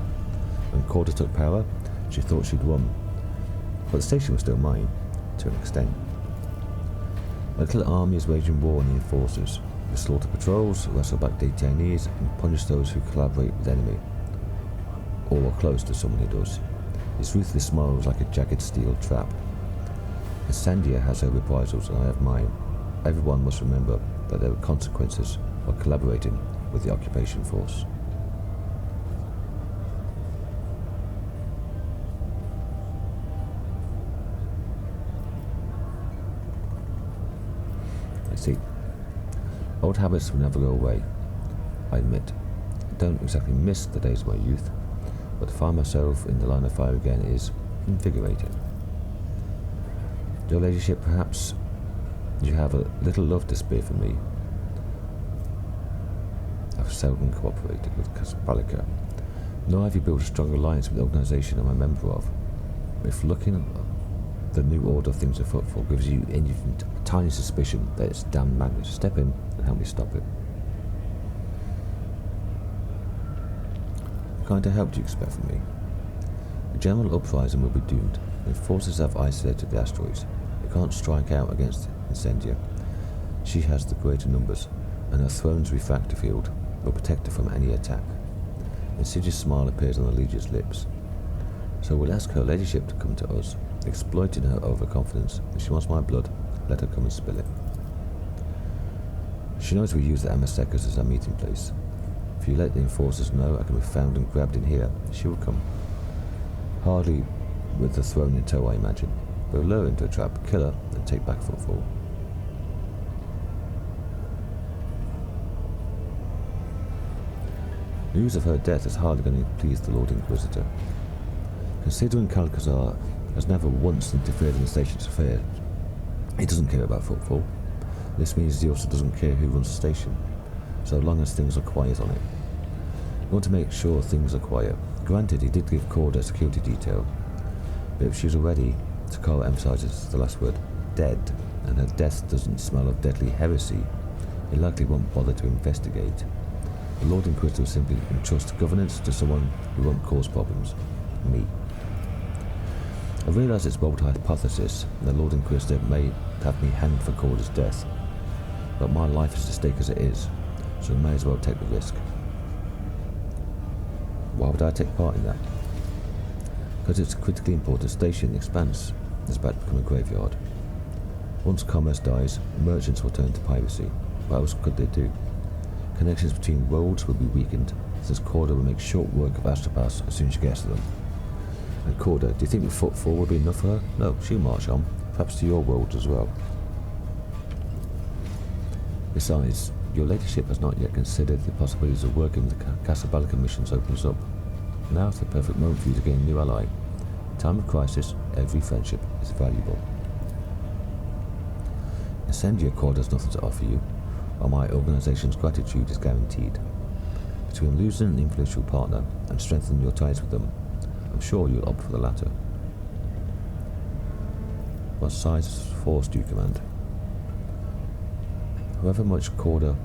When Chorda took power, she thought she'd won. But the station was still mine, to an extent. My little army is waging war on the enforcers. We slaughter patrols, wrestle back detainees, and punish those who collaborate with the enemy. Or are close to someone who does. His ruthless smile was like a jagged steel trap. Incendia has her reprisals and I have mine. Everyone must remember that there are consequences for collaborating with the occupation force. I see. Old habits will never go away. I admit, I don't exactly miss the days of my youth. but to find myself in the line of fire again is invigorating. Your ladyship, perhaps you have a little love to spare for me. I've seldom cooperated with Casabalica, nor have you built a strong alliance with the organisation I'm a member of. If looking at the new order of things at Footfall gives you any tiny suspicion that it's damned madness, step in and help me stop it. What kind of help do you expect from me? A general uprising will be doomed. The forces have isolated the asteroids. They can't strike out against Incendia. She has the greater numbers, and her throne's refractor field will protect her from any attack. An insidious smile appears on the Legion's lips. So we'll ask her ladyship to come to us, exploiting her overconfidence. If she wants my blood, let her come and spill it. She knows we use the Amasekers as our meeting place. If you let the enforcers know I can be found and grabbed in here, she will come. Hardly with the throne in tow, I imagine. We'll lure her into a trap, kill her, and take back Footfall. News of her death is hardly going to please the Lord Inquisitor. Considering Calcazar has never once interfered in the station's affairs, he doesn't care about Footfall. This means he also doesn't care who runs the station, so long as things are quiet on it. We want to make sure things are quiet. Granted, he did give Chorda a security detail, but if she's already, Takara emphasizes the last word, dead, and her death doesn't smell of deadly heresy, he likely won't bother to investigate. The Lord Inquisitor will simply entrust governance to someone who won't cause problems. Me. I realise it's a bold hypothesis, and the Lord Inquisitor may have me hanged for Chorda's death, but my life is at stake as it is, so I may as well take the risk. Why would I take part in that? Because it's a critically important station. Expanse is about to become a graveyard. Once commerce dies, merchants will turn to piracy. What else could they do? Connections between worlds will be weakened, since Chorda will make short work of Astropass as soon as she gets to them. And Chorda, do you think the Footfall will be enough for her? No, she'll march on, perhaps to your world as well. Besides, your ladyship has not yet considered the possibilities of working with the Casabalica missions opens up. Now's the perfect moment for you to gain a new ally. In time of crisis, every friendship is valuable. Incendia Chorda has nothing to offer you, while my organisation's gratitude is guaranteed. Between losing an influential partner and strengthening your ties with them, I'm sure you'll opt for the latter. What size force do you command? However much Chorda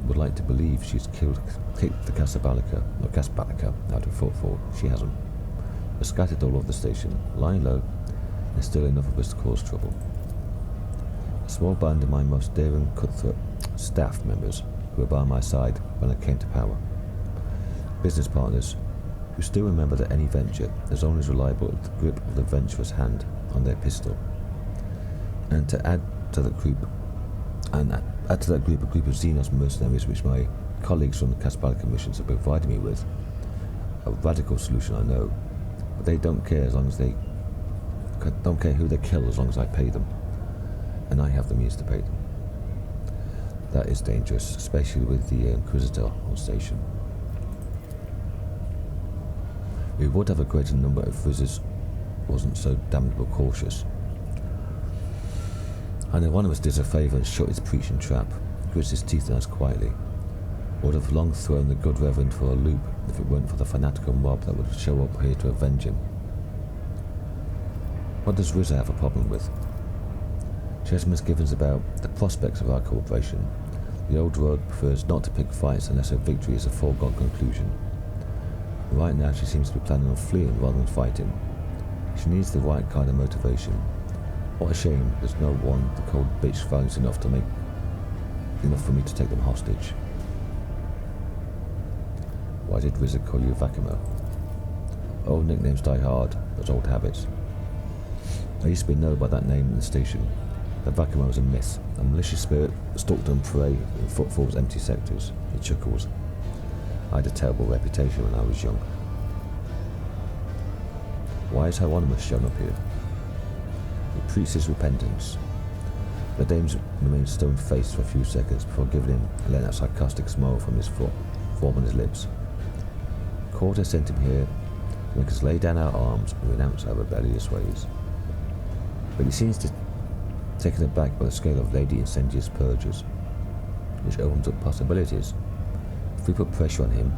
would like to believe she's kicked the Casabalica out of Footfall, she hasn't. We're scattered all over the station, lying low, and there's still enough of us to cause trouble. A small band of my most daring cutthroat staff members who were by my side when I came to power. Business partners who still remember that any venture is only as reliable as the grip of the venturer's hand on their pistol. And to add to that group a group of Xenos mercenaries which my colleagues from the Casabalica missions have provided me with. A radical solution, I know, but they don't care who they kill as long as I pay them, and I have the means to pay them. That is dangerous, especially with the Inquisitor on station. We would have a greater number if Rizzes wasn't so damnable cautious. I know one of us did us a favour and shut his preaching trap, gritted his teeth at us quietly. Would have long thrown the good reverend for a loop if it weren't for the fanatical mob that would show up here to avenge him. What does Rizza have a problem with? She has misgivings about the prospects of our cooperation. The old rogue prefers not to pick fights unless her victory is a foregone conclusion. Right now she seems to be planning on fleeing rather than fighting. She needs the right kind of motivation. What a shame there's no one the cold bitch values enough for me to take them hostage. Why did Rizza call you Vakimo? Old nicknames die hard, those old habits. I used to be known by that name in the station. That Vakimo was a myth, a malicious spirit that stalked on prey in Footfall's empty sectors. He chuckles. I had a terrible reputation when I was young. Why is Hieronymus shown up here? He preaches his repentance. The Dames remained stone-faced for a few seconds before giving in and letting a sarcastic smile from his form on his lips. Chorda sent him here to make us lay down our arms and renounce our rebellious ways. But he seems to taken aback by the scale of Lady Incendia's purges, which opens up possibilities. If we put pressure on him,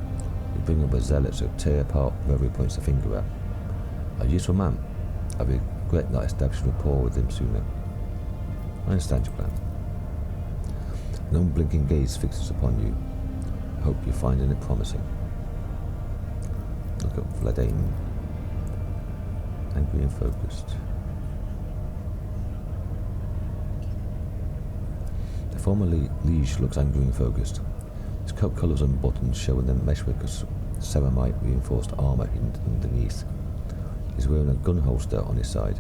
we bring up a zealot to tear apart whoever he points the finger at. A useful man. I regret not establishing rapport with him sooner. I understand your plan. An unblinking gaze fixes upon you. I hope you're finding it promising. Look up Vladane. Angry and focused. The former liege looks angry and focused. His coat collars and buttons showing the meshwork of ceramite reinforced armour hidden underneath. He's wearing a gun holster on his side.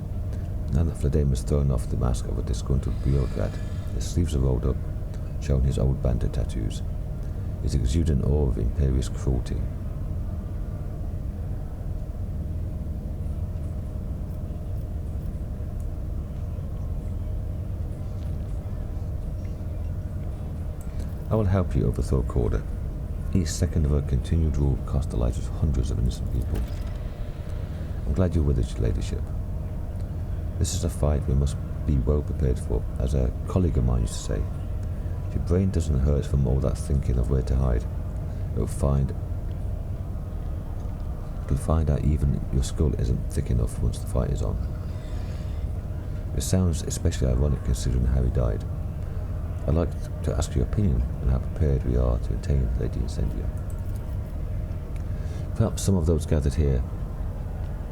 Now that Vladane has thrown off the mask of a disgruntled bureaucrat, his sleeves are rolled up, showing his old bandit tattoos. He's exuding awe of imperious cruelty. I will help you overthrow Chorda. Each second of her continued rule cost the lives of hundreds of innocent people. I'm glad you're with us, your ladyship. This is a fight we must be well prepared for, as a colleague of mine used to say. If your brain doesn't hurt from all that thinking of where to hide, it'll find out even your skull isn't thick enough once the fight is on. It sounds especially ironic considering how he died. I'd like to ask your opinion on how prepared we are to attain Lady Incendia. Perhaps some of those gathered here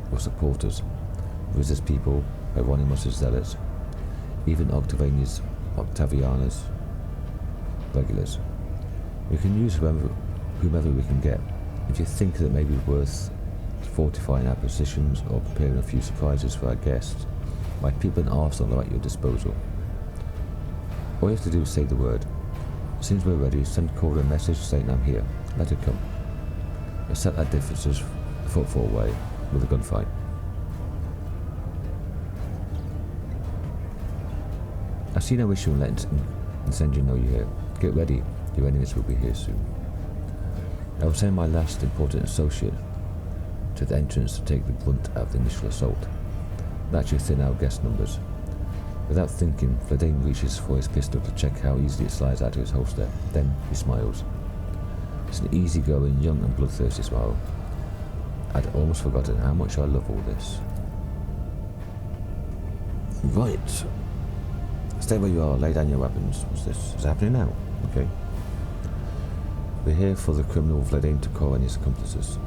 were supporters, Riz's people, Hieronymus' zealots, even Octavianus regulars. We can use whomever we can get. If you think that it may be worth fortifying our positions or preparing a few surprises for our guests, my people in Arsenal are at your disposal. All you have to do is say the word. As soon as we're ready, send Chorda a message saying I'm here. Let her come. We'll set our differences the Footfall way with a gunfight. I see no issue in letting Incendia know you're here. Get ready. Your enemies will be here soon. I will send my last important associate to the entrance to take the brunt out of the initial assault. That should thin our guest numbers. Without thinking, Vladane reaches for his pistol to check how easily it slides out of his holster. Then he smiles. It's an easygoing, young and bloodthirsty smile. I'd almost forgotten how much I love all this. Right. Stay where you are, lay down your weapons. What's this? Is it happening now? Okay. We're here for the criminal Vladane Chorda and his accomplices.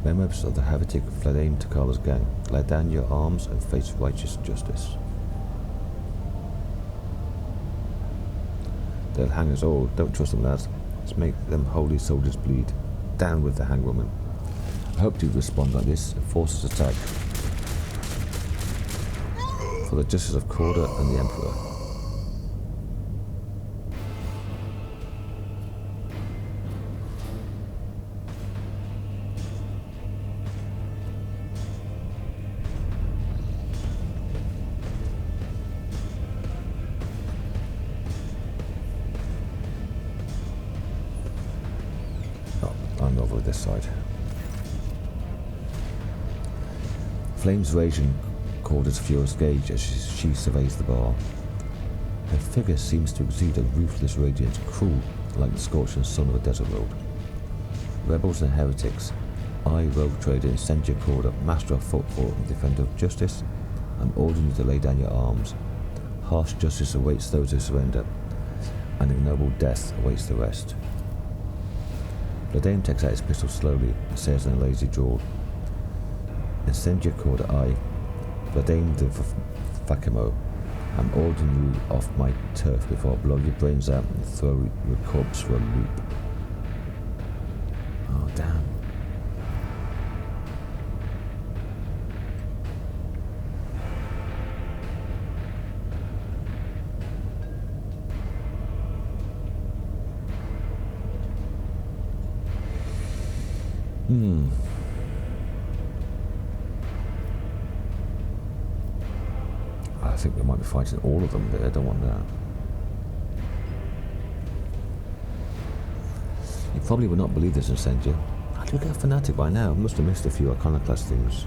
Members of the heretic Vladane Chorda's gang, lay down your arms and face righteous justice. They'll hang us all. Don't trust them, lads. Let's make them holy soldiers bleed. Down with the hangwoman. I hope you respond like this and force us attack. For the justice of Chorda and the Emperor. I'm over this side. Flames rage in Chorda's furious gaze as she surveys the bar. Her figure seems to exude a ruthless radiance, cruel like the scorching sun of a desert road. Rebels and heretics, I, rogue trader Incendia Chorda, master of Footfall and defender of justice, I'm ordering you to lay down your arms. Harsh justice awaits those who surrender, and ignoble death awaits the rest. Vladane takes out his pistol slowly and says in a lazy drawl, Incendia Chorda, I, Vladane the Fakimo, I'm ordering you off my turf before I blow your brains out and throw your corpse for a loop. Oh, damn. I think we might be fighting all of them, but I don't want that. He Probably would not believe this, Incendia. How do you get a fanatic by now? I must have missed a few iconoclast things.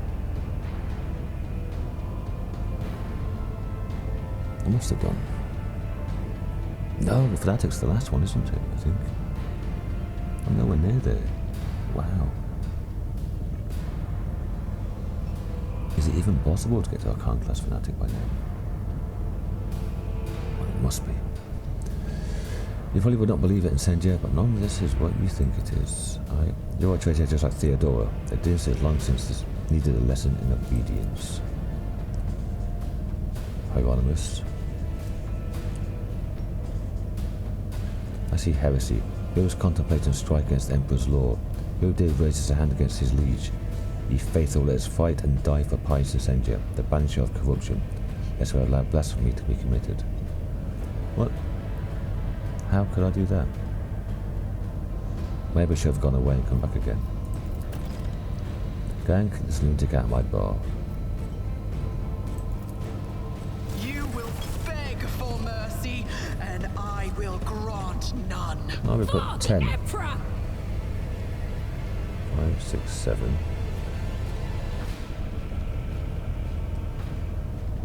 I must have done. No, the fanatic's the last one, isn't it? I think. I'm nowhere near there. Wow. Is it even possible to get to iconoclast fanatic by now? Well, it must be. You probably would not believe it, Incendia, but none of this is what you think it is. You're a traitor just like Theodora. The dear has long since needed a lesson in obedience. Hieronymus. I see heresy. Those contemplating strike against the Emperor's law. Who did raises a hand against his liege? Ye faithful, let us fight and die for pious Incendia, the banisher of corruption, lest we allow blasphemy to be committed. What? How could I do that? Maybe I should have gone away and come back again. Gang, this lunatic out of my bar. You will beg for mercy, and I will grant none. I will put 10. Emperor! 5, 6, 7.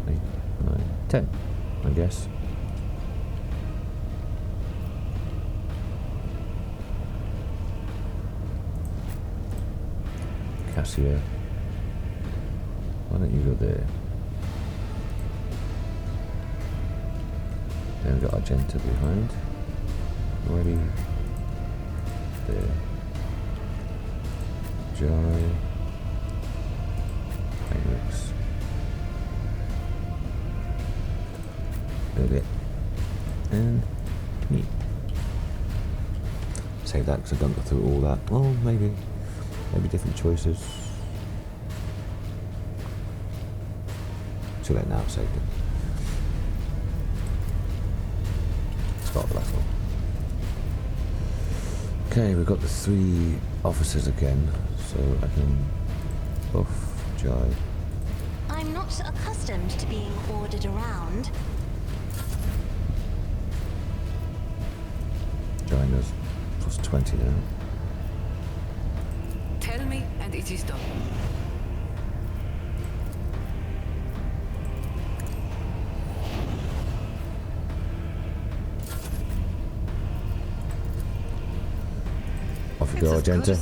8, 9, 10, I guess. Cassia. Why don't you go there? Then we've got Argenta behind. Ready. There. Jai. Heinrichs. There. And me. Say that because I don't go through all that. Well, maybe. Maybe different choices. Too late now, I've saved it. Start the battle. Okay, we've got the 3 officers again, so I can buff Jai. I'm not accustomed to being ordered around. Jai knows plus 20 now. Tell me, and it is done. Off you go, Argenta.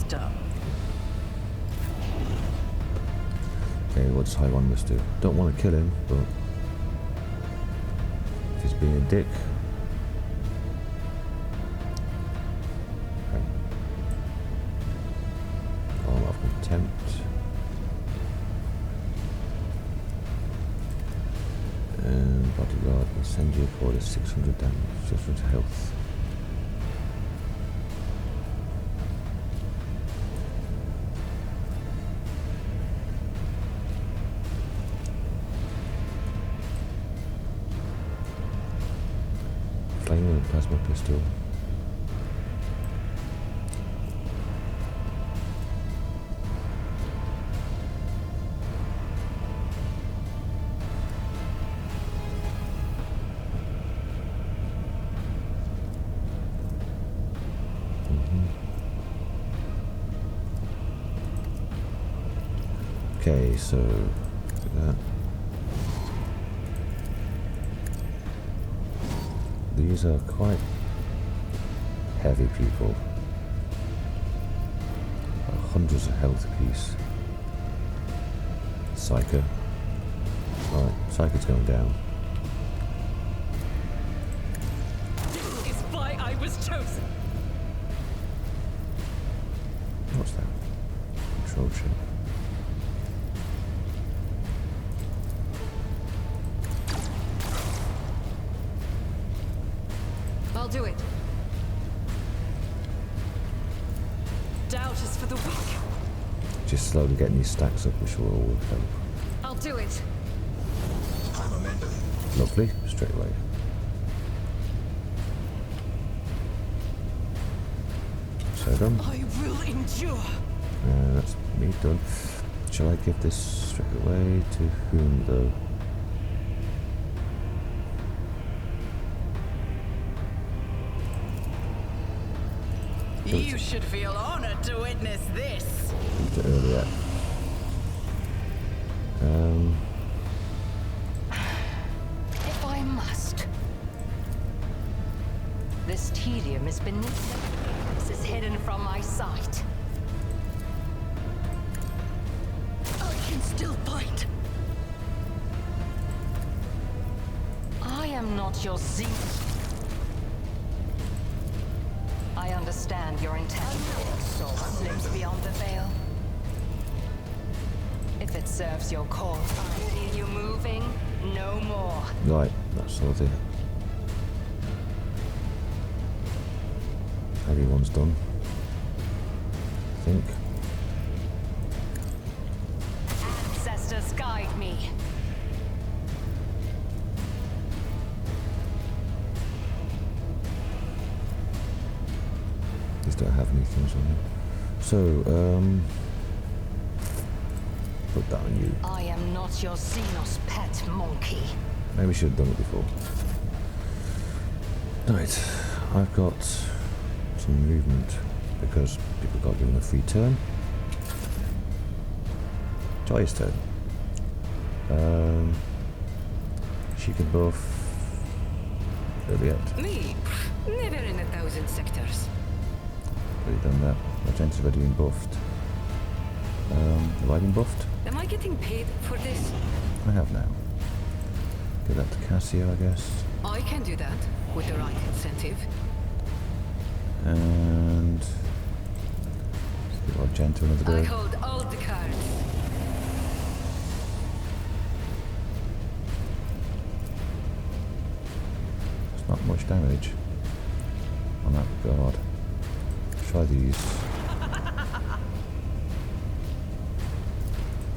Okay, what does Hieronymus do? Don't want to kill him, but if he's being a dick. Okay. Arm of contempt. And bodyguard, Incendia Chorda, 600 damage, 600 health. Flame and plasma pistol. Okay, so that. These are quite heavy people. Hundreds of health apiece. Psyker. Right, Psyker's going down. This is why I was chosen. What's that? Control chip. I'll do it. Doubt is for the weak. Just slowly getting these stacks up, which will all help. I'll do it. Lovely, straight away. So done. I will endure. That's me done. Shall I give this straight away to whom though? You should feel honored to witness this. Earlier. If I must. This tedium is beneath. This is hidden from my sight. I can still fight. I am not your zenith. I understand your intent. Soul slips beyond the veil. If it serves your cause, I feel you moving. No more. Right, that's sorted. Everyone's done. I think. Ancestors guide me. These don't have any things on them. So, put that on you. I am not your Xenos pet monkey. Maybe we should have done it before. Right, I've got some movement because people got given a free turn. Joy's turn. She can buff Juliet. Me? Never in 1,000 sectors. Already done that. Magenta's already been buffed. Have I been buffed? Am I getting paid for this? I have now. Give that to Cassia, I guess. I can do that with the right incentive. And let's give Magenta another I go. hold all the cards. It's not much damage on that guard. Try these.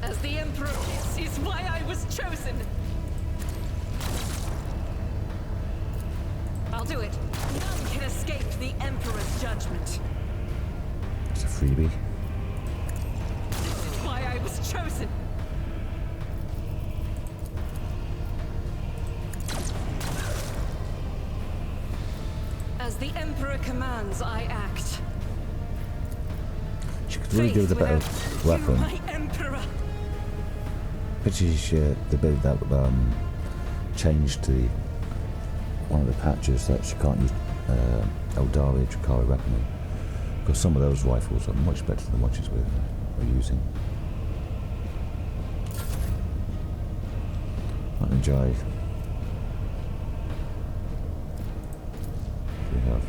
As the Emperor is why I was chosen. I'll do it. None can escape the Emperor's judgment. It's a freebie. This is why I was chosen. As the Emperor commands, I act. She could really do with a better Faith weapon. without you, my Emperor. Pity the bit that changed to one of the patches that she can't use Eldari Drakari weaponry. Because some of those rifles are much better than what she's we're using. Not enjoy. We have.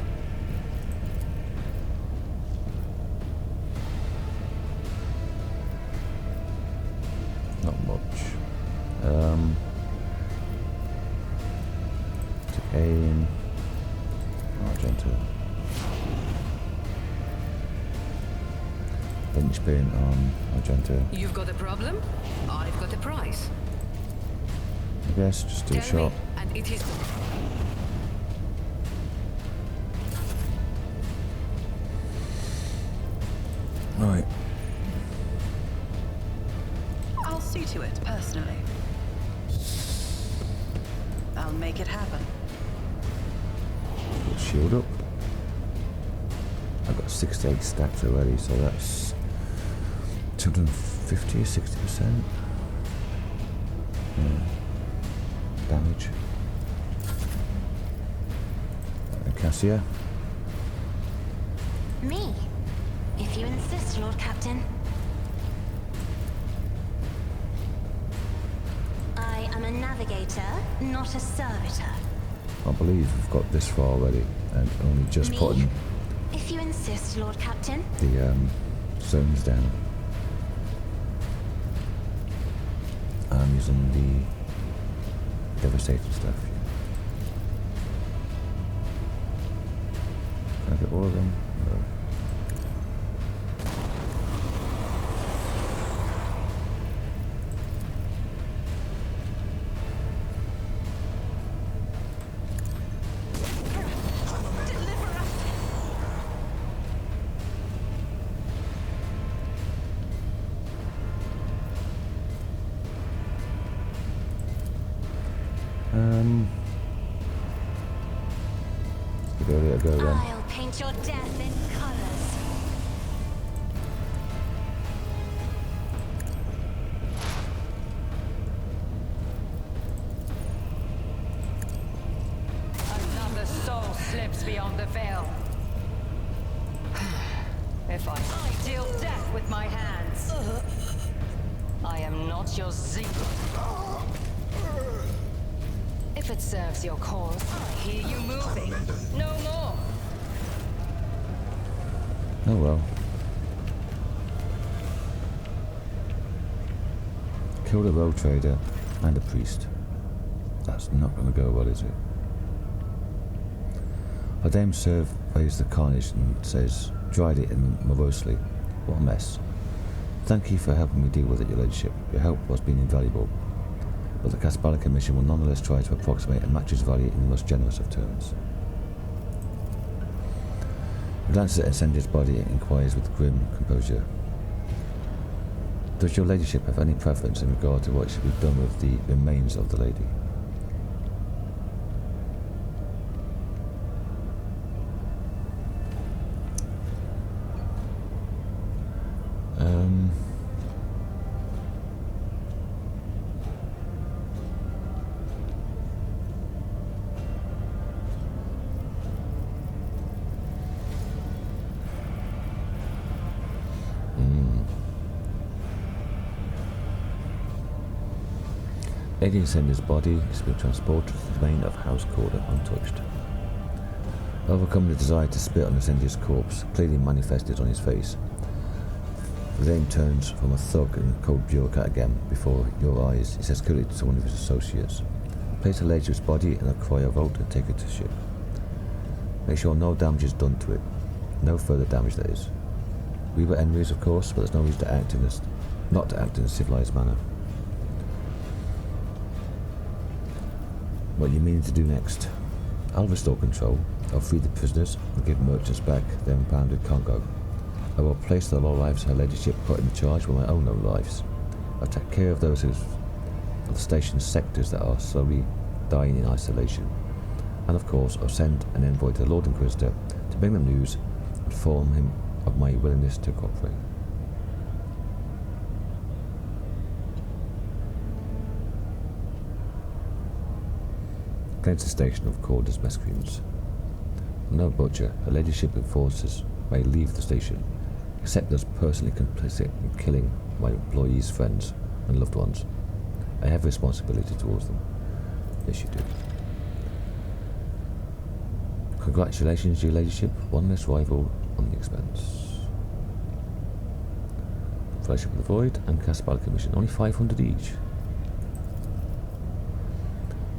Not much. To aim. Magenta. Bench paint on Magenta. You've got a problem? I've got a prize. I guess just do a Tell shot. me, and it is. Right. I'll see to it personally. I'll make it happen. Put shield up. I've got 68 stacks already, so that's 250 or 60%. Damage. And Cassia. Me? If you insist, Lord Captain. I am a navigator, not a servitor. I believe we've got this far already, and only just Me? putting If you insist, Lord Captain. the zones down. I'm using the devastating stuff. Can I get all of them? No. Let's give it a go then. I'll paint your death in colors. not your zeal. If it serves your cause, I hear you moving. No more. Oh well. Killed a rogue trader and a priest. That's not going to go well, is it? Our dame surveys the carnage and says, dried it in morosely. What a mess. Thank you for helping me deal with it, your ladyship. Your help has been invaluable. But the Casbala Commission will nonetheless try to approximate a match's value in the most generous of terms. He glances at Incendia's body and inquires with grim composure. Does your ladyship have any preference in regard to what should be done with the remains of the lady? Lady Incendia's body has been transported to the domain of House Chorda untouched. Overcome the desire to spit on Incendia's corpse, clearly manifested on his face, the dame turns from a thug and cold bureaucrat again before your eyes. He says coolly to one of his associates, place the lady's body in a cryo vault and take it to ship. Make sure no damage is done to it. No further damage, that is. We were enemies, of course, but there's no reason to act not to act in a civilized manner. What you mean to do next? I'll restore control. I'll free the prisoners and give merchants back their impounded cargo. I will place the lowlives her ladyship put in charge with my own low lives. I'll take care of those of the station's sectors that are slowly dying in isolation. And of course, I'll send an envoy to the Lord Inquisitor to bring them news and inform him of my willingness to cooperate. Against the station of Chorda's mess screens. No butcher, her ladyship and forces may leave the station, except those personally complicit in killing my employees' friends and loved ones. I have a responsibility towards them. Yes, you do. Congratulations, your ladyship. One less rival on the Expanse. Fellowship of the Void and Casbala Commission. Only 500 each.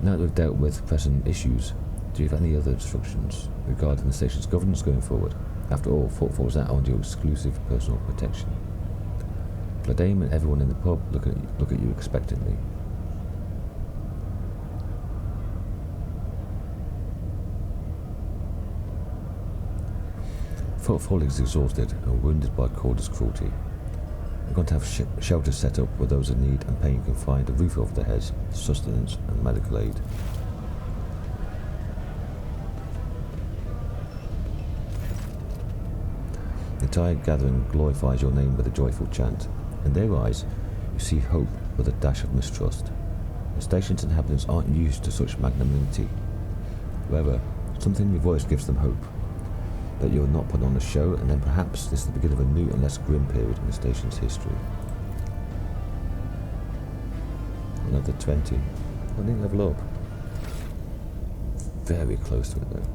Now that we've dealt with present issues, do you have any other instructions regarding the station's governance going forward? After all, Footfall is now under your exclusive personal protection. The dame and everyone in the pub look at you expectantly. Footfall is exhausted and wounded by Chorda's cruelty. We're going to have shelters set up where those in need and pain can find a roof over their heads, sustenance and medical aid. The entire gathering glorifies your name with a joyful chant. In their eyes, you see hope with a dash of mistrust. The station's inhabitants aren't used to such magnanimity. However, something in your voice gives them hope. That you're not put on a show, and then perhaps this is the beginning of a new and less grim period in the station's history. Another 20. I didn't level up. Very close to it though.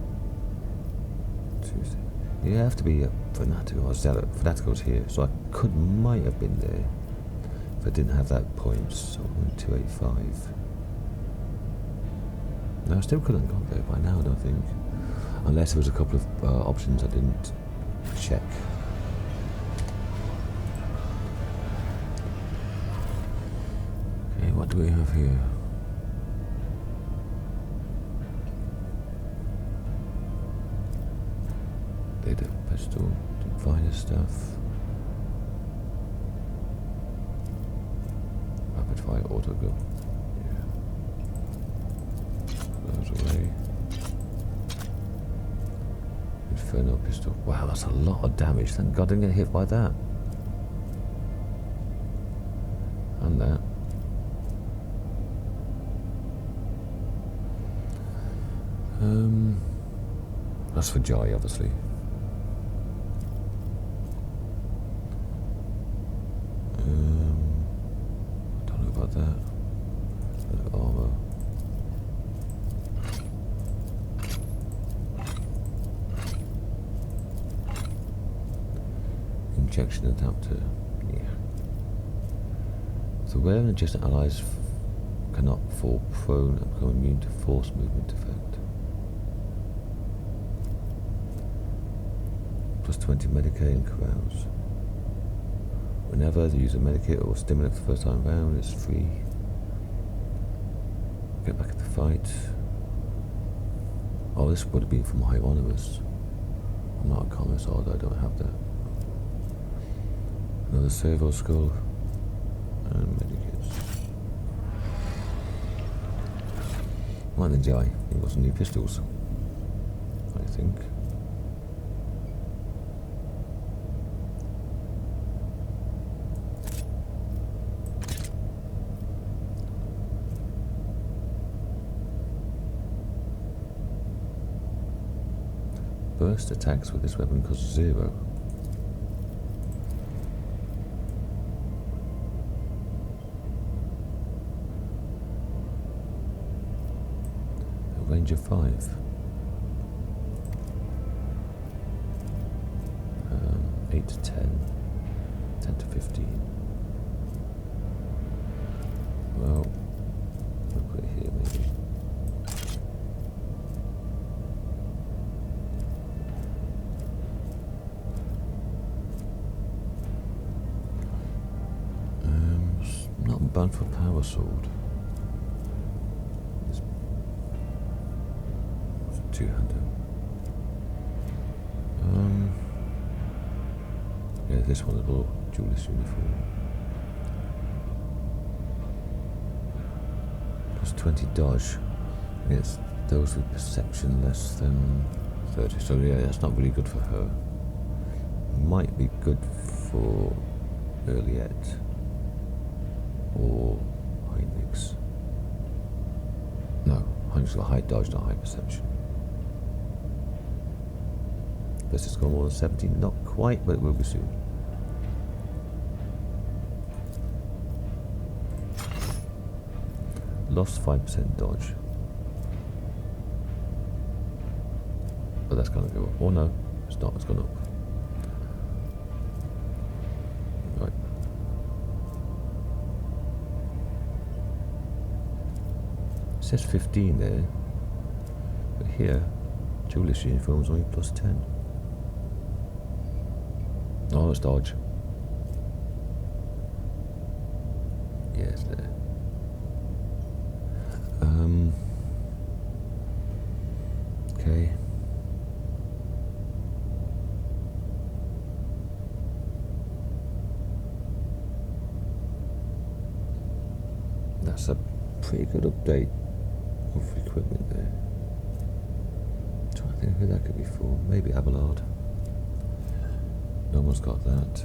Tuesday. You have to be a fanatic or zealot. Fanatical's here, so I might have been there if I didn't have that point. So 285. No, I still couldn't go there by now, I don't think. Unless there was a couple of options I didn't check. Okay, what do we have here? Data pistol, finer stuff. Rapid fire auto gun. Yeah. Goes away. Inferno pistol. Wow, that's a lot of damage. Thank God I didn't get hit by that. And that. That's for Jai, obviously. Don't that. Bit of armor. Injection adapter. Yeah. So where an adjacent allies cannot fall prone and become immune to force movement effect. Plus 20 Medicaid and carouse. Whenever the user medicate or stimulant for the first time round, it's free. Get back at the fight. Oh, this would have been from Hieronymus. I'm not a commerce, although I don't have that. Another servo skull. And medikits. Right then, Jai. You've got some new pistols, I think. Burst attacks with this weapon cost 0. A range of 5. 8 to 10. 10 to 15. Well, I'll put it here maybe. Not bad for power sword. It's 200. Yeah, this one as well. Duelist uniform. Plus 20 dodge. It's those with perception less than 30. So yeah, that's not really good for her. Might be good for Earliette. Or Heinrichs. No, Heinrichs got high dodge, not high perception. Plus it's got more than 70, not quite, but it will be soon. Lost 5% dodge. But that's gonna go up. Oh no, it's not, it's gone up. Right. It says 15 there, but here, duelist uniform is only plus 10. Oh, it's dodge. Yeah, it's there. Okay. That's a pretty good update of equipment there. I'm trying to think who that could be for. Maybe Abelard. No one's got that.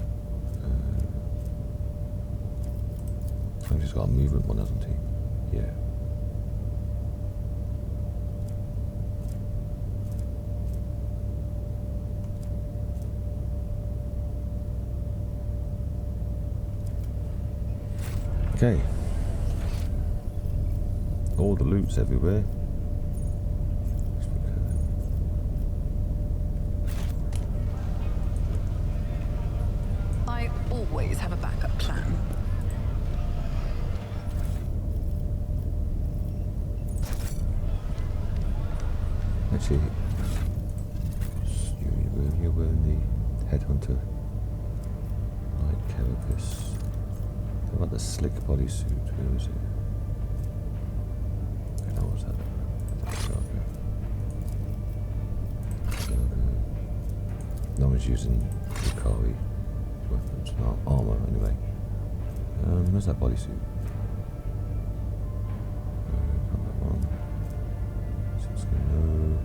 I think he's got a movement one, hasn't he? Yeah. Okay. All the loot's everywhere. I always have a backup plan. Actually, you're wearing the headhunter light carapace. What about the slick bodysuit? Where is it? Okay, that was that. No one's using Yukari weapons, no, armor anyway. Where's that bodysuit? Not that one. Seems to no.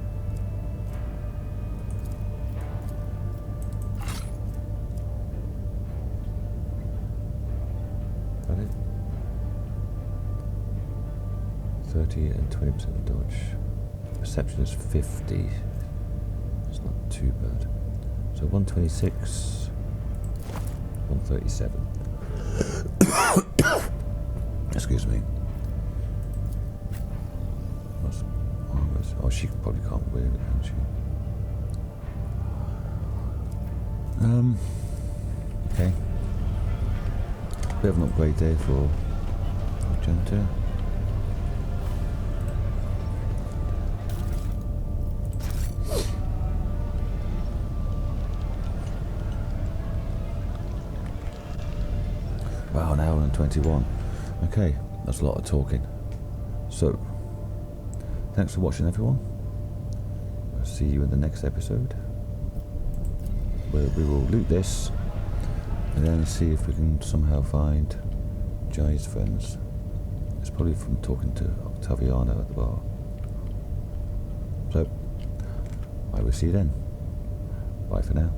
That it? 30 and 20% dodge. Perception is 50. It's not too bad. So 126, 137. Excuse me. Oh, she probably can't wear it, can she? Okay. Bit of an upgrade there for Magenta. Wow, an hour and 21. Okay, that's a lot of talking. So, thanks for watching, everyone. I'll see you in the next episode, where we will loot this and then see if we can somehow find Jai's friends. It's probably from talking to Octaviano at the bar. So, I will see you then. Bye for now.